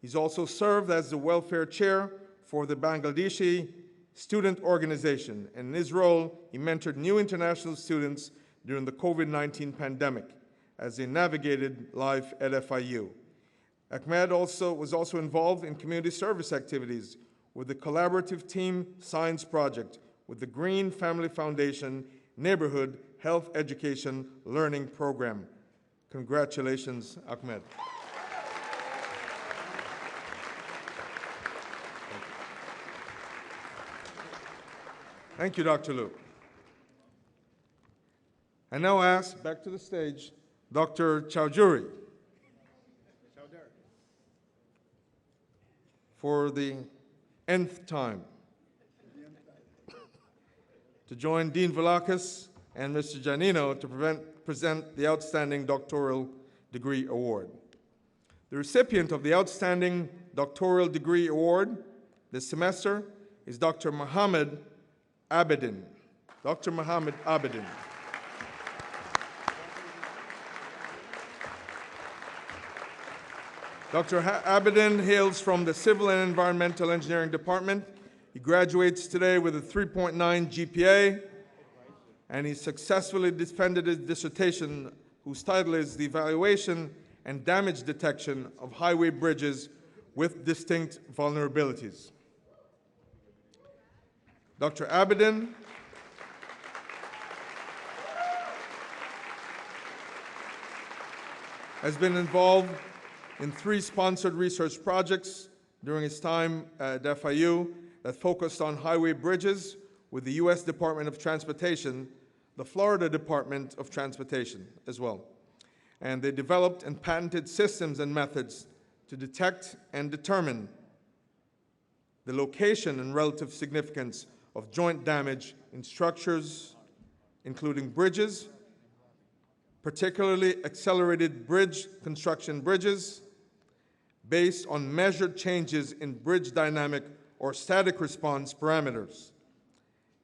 He's also served as the Welfare Chair for the Bangladeshi Student Organization, and in his role, he mentored new international students during the COVID-19 pandemic as they navigated life at FIU. Ahmed was also involved in community service activities with the Collaborative Team Science Project with the Green Family Foundation Neighborhood Health Education Learning Program. Congratulations, Ahmed. Thank you, Dr. Liu. I now ask, back to the stage, Dr. Chowdhury for the nth time to join Dean Velakis and Mr. Giannino to present the Outstanding Doctoral Degree Award. The recipient of the Outstanding Doctoral Degree Award this semester is Dr. Mohammed Abedin. Dr. Mohammed Abedin. Dr. Abedin hails from the Civil and Environmental Engineering Department. He graduates today with a 3.9 GPA, and he successfully defended his dissertation, whose title is The Evaluation and Damage Detection of Highway Bridges with Distinct Vulnerabilities. Dr. Abedin has been involved in 3 sponsored research projects during his time at FIU that focused on highway bridges with the U.S. Department of Transportation, the Florida Department of Transportation as well. And they developed and patented systems and methods to detect and determine the location and relative significance of joint damage in structures, including bridges, particularly accelerated bridge construction bridges, based on measured changes in bridge dynamic or static response parameters.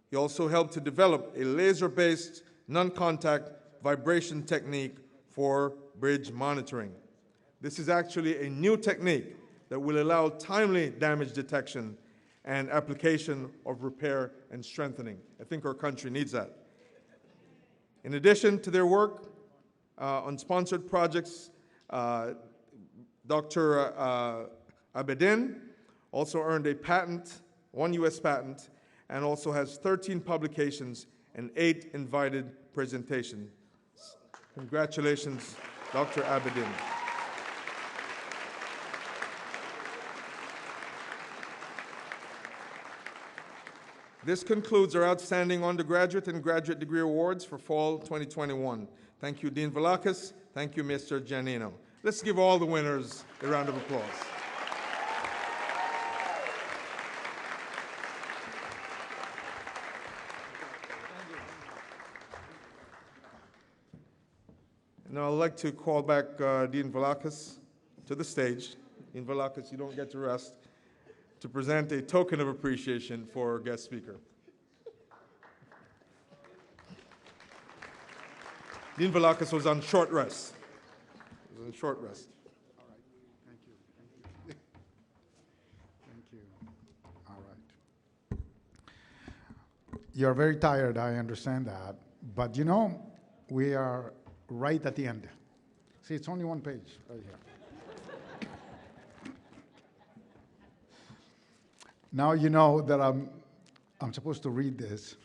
He also helped to develop a laser-based non-contact vibration technique for bridge monitoring. This is actually a new technique that will allow timely damage detection and application of repair and strengthening. I think our country needs that. In addition to their work on sponsored projects, Dr. Abedin also earned a patent, 1 U.S. patent, and also has 13 publications and 8 invited presentations. Congratulations, Dr. Abedin. This concludes our outstanding undergraduate and graduate degree awards for fall 2021. Thank you, Dean Velakis. Thank you, Mr. Giannino. Let's give all the winners a round of applause. Now I'd like to call back Dean Velakis to the stage. Dean Velakis, you don't get to rest, to present a token of appreciation for our guest speaker. Dean Velakis was on short rest. He was on short rest. All right. Thank you. Thank you. All right. You're very tired, I understand that. But you know, we are right at the end. See, it's only one page right here. Now you know that I'm supposed to read this,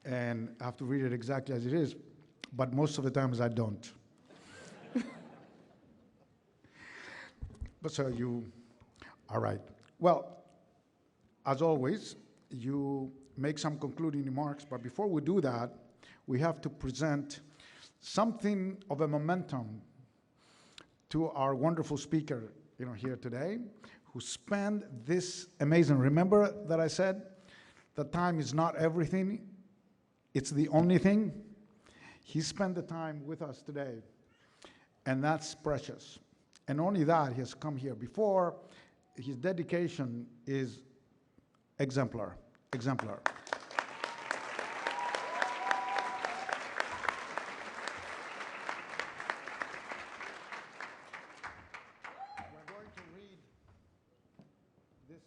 and I have to read it exactly as it is, but most of the times I don't. But so all right. Well, as always, you make some concluding remarks, but before we do that, we have to present something of a momentum to our wonderful speaker, here today, who spent this amazing. Remember that I said that time is not everything; it's the only thing. He spent the time with us today, and that's precious. And only that, he has come here before. His dedication is exemplar. Exemplar. We're going to read this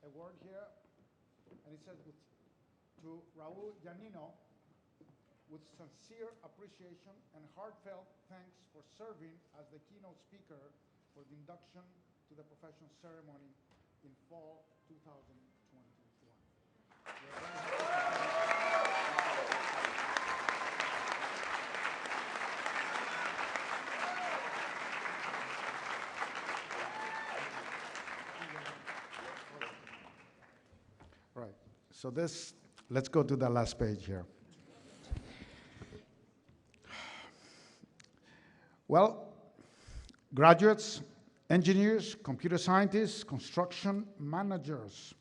award here, and it says to Raul Giannino, with sincere appreciation and heartfelt thanks for serving as the keynote speaker for the induction to the professional ceremony in fall 2021. Right. So let's go to the last page here. Well, graduates, engineers, computer scientists, construction managers,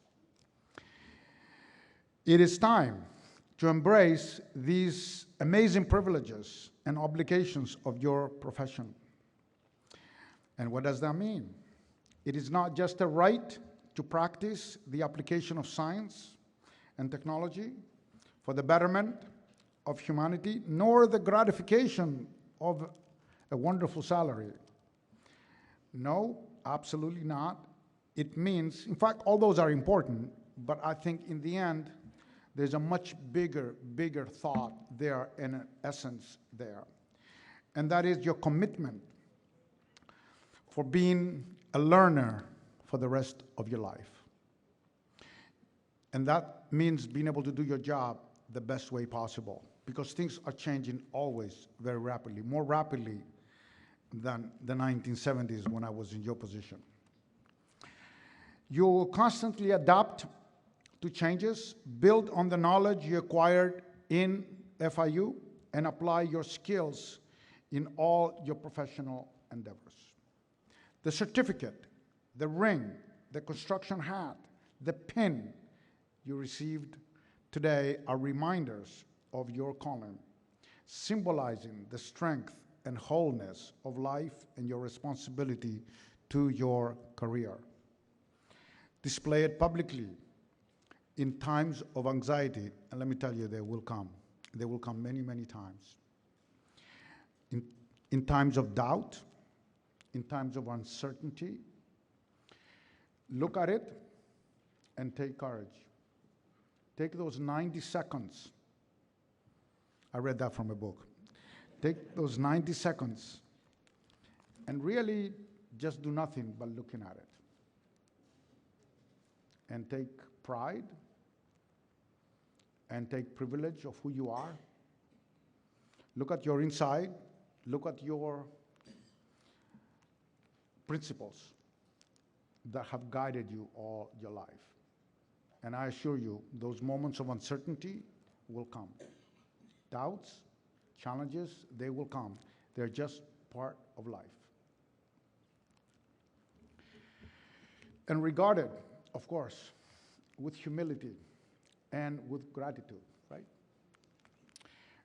it is time to embrace these amazing privileges and obligations of your profession. And what does that mean? It is not just a right to practice the application of science and technology for the betterment of humanity, nor the gratification of a wonderful salary. No, absolutely not. It means, in fact, all those are important, but I think in the end, there's a much bigger thought there and an essence there. And that is your commitment for being a learner for the rest of your life. And that means being able to do your job the best way possible, because things are changing always very rapidly, more rapidly than the 1970s when I was in your position. You will constantly adapt to changes, build on the knowledge you acquired in FIU, and apply your skills in all your professional endeavors. The certificate, the ring, the construction hat, the pin you received today are reminders of your calling, symbolizing the strength and wholeness of life and your responsibility to your career. Display it publicly in times of anxiety, and let me tell you, they will come. They will come many, many times. In times of doubt, in times of uncertainty, look at it and take courage. Take those 90 seconds. I read that from a book. Take those 90 seconds and really just do nothing but looking at it. And take pride and take privilege of who you are. Look at your inside. Look at your principles that have guided you all your life. And I assure you, those moments of uncertainty will come. Doubts Challenges, they will come. They're just part of life. And regard it, of course, with humility and with gratitude, right?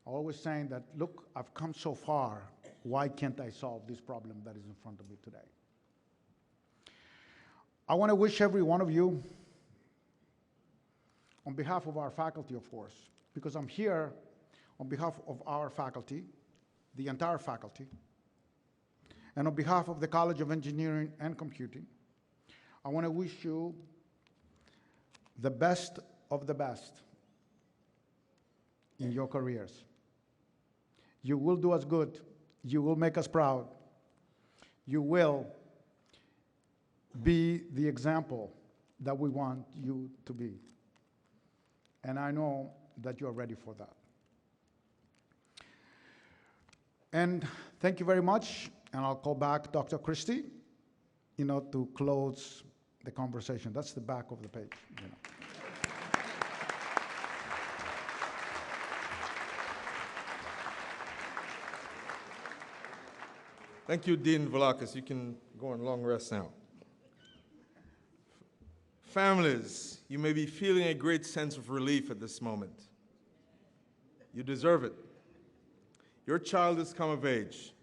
Always saying that, look, I've come so far, why can't I solve this problem that is in front of me today? I want to wish every one of you, on behalf of our faculty, of course, because I'm here on behalf of our faculty, the entire faculty, and on behalf of the College of Engineering and Computing, I want to wish you the best of the best in your careers. You will do us good. You will make us proud. You will be the example that we want you to be. And I know that you are ready for that. And thank you very much. And I'll call back Dr. Christie, to close the conversation. That's the back of the page. Thank you, Dean Velakis. You can go on long rest now. Families, you may be feeling a great sense of relief at this moment. You deserve it. Your child has come of age.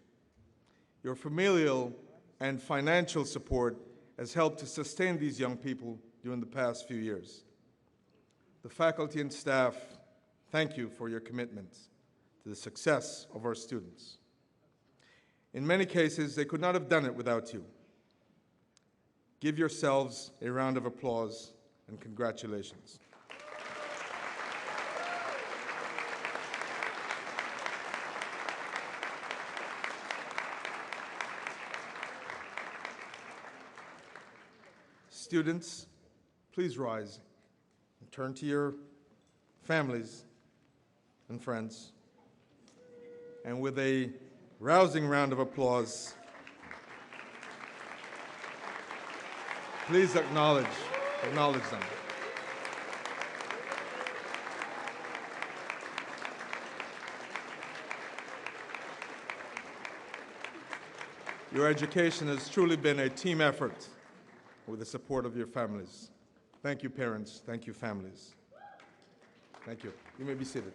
Your familial and financial support has helped to sustain these young people during the past few years. The faculty and staff, thank you for your commitment to the success of our students. In many cases, they could not have done it without you. Give yourselves a round of applause and congratulations. Students, please rise and turn to your families and friends. And with a rousing round of applause, please acknowledge them. Your education has truly been a team effort with the support of your families. Thank you, parents. Thank you, families. Thank you. You may be seated.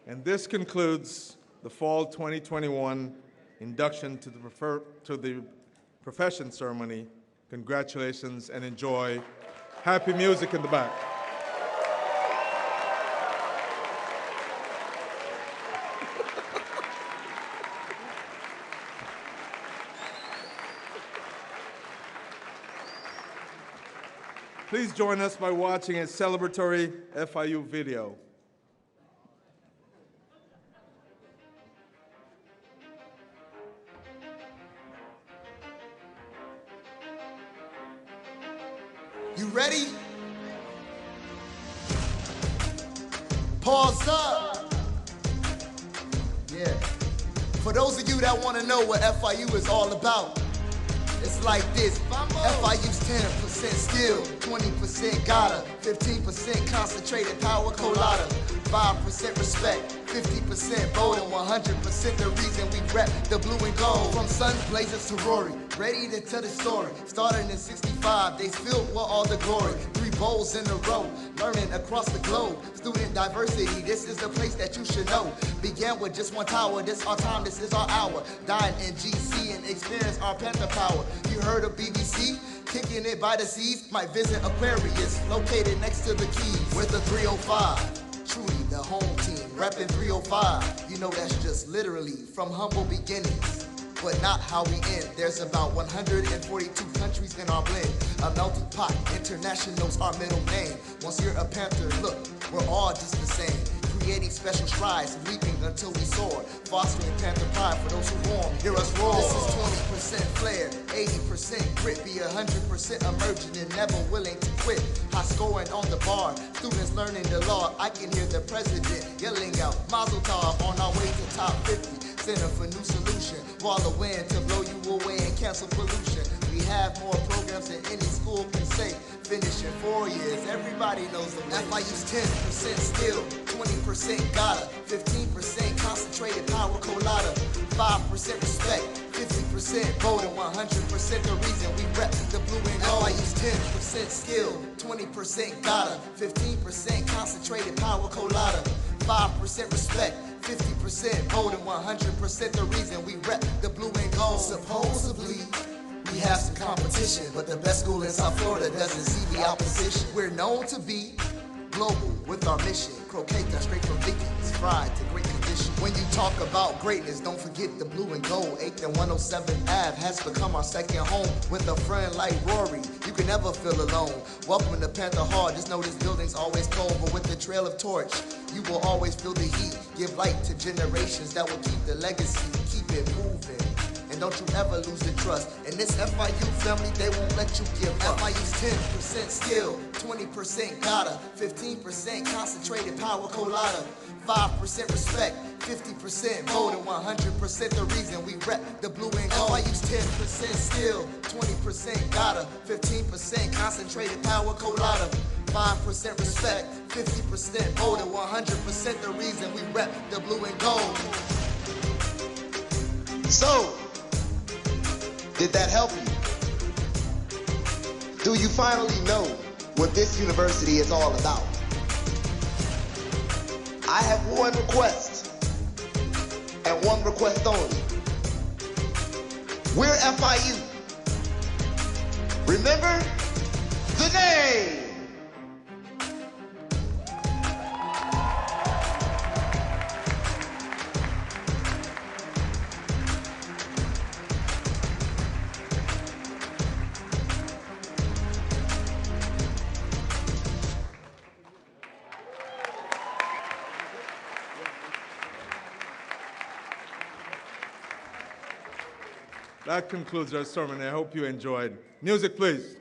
And this concludes the Fall 2021 induction to the profession ceremony. Congratulations and enjoy. Happy music in the back. Please join us by watching a celebratory FIU video. You ready? Pause up. Yeah. For those of you that want to know what FIU is all about, it's like this. FIU's 10% skill, 20% gotta, 15% concentrated power colada, 5% respect, 50% bold, and 100% the reason we rep the blue and gold. From Sun Blazers to Rory, ready to tell the story. Starting in 65, they filled with all the glory. 3 bowls in a row, learning across the globe. Student diversity, this is the place that you should know. Began with just 1 tower, this our time, this is our hour. Died in GC and experienced our Panther power. You heard of BBC? Kicking it by the seas, might visit Aquarius, located next to the Keys. With the 305. Truly the home team, reppin' 305. You know that's just literally from humble beginnings, but not how we end. There's about 142 countries in our blend. A melting pot, international's our middle name. Once you're a Panther, look, we're all just the same. Creating special strides, leaping until we soar. Fostering Panther pride for those who warm, hear us roar. This is 20% flair, 80% grit, be 100% emerging and never willing to quit. High scoring on the bar, students learning the law. I can hear the president yelling out, Mazel Tov, on our way to top 50. Center for New Solution, wall of wind to blow you away and cancel pollution. We have more programs than any school can say. Finish in 4 years, everybody knows the way. FIU's 10% skill, 20% gotta, 15% concentrated power colada, 5% respect, 50% voting, 100% the reason we rep the blue and gold. I use 10% skill, 20% gotta, 15% concentrated power colada, 5% respect, 50% voting, 100% the reason we rep the blue and gold. Supposedly, we have some competition, but the best school in South Florida doesn't see the opposition. We're known to be global with our mission. Croquet got straight from Vikings, fried to great condition. When you talk about greatness, don't forget the blue and gold. 8th and 107th Ave has become our second home. With a friend like Rory, you can never feel alone. Welcome to Panther Hall, just know this building's always cold. But with the trail of torch, you will always feel the heat. Give light to generations that will keep the legacy, keep it moving. And don't you ever lose the trust. In this FIU family, they won't let you give up. FIU's 10% skill, 20% gotta, 15% concentrated power colada, 5% respect, 50% voting, 100% the reason we rep the blue and gold. FIU's 10% skill, 20% gotta, 15% concentrated power colada, 5% respect, 50% voting, 100% the reason we rep the blue and gold. So, did that help you? Do you finally know what this university is all about? I have one request, and one request only. We're FIU. Remember the name. That concludes our sermon. I hope you enjoyed. Music, please.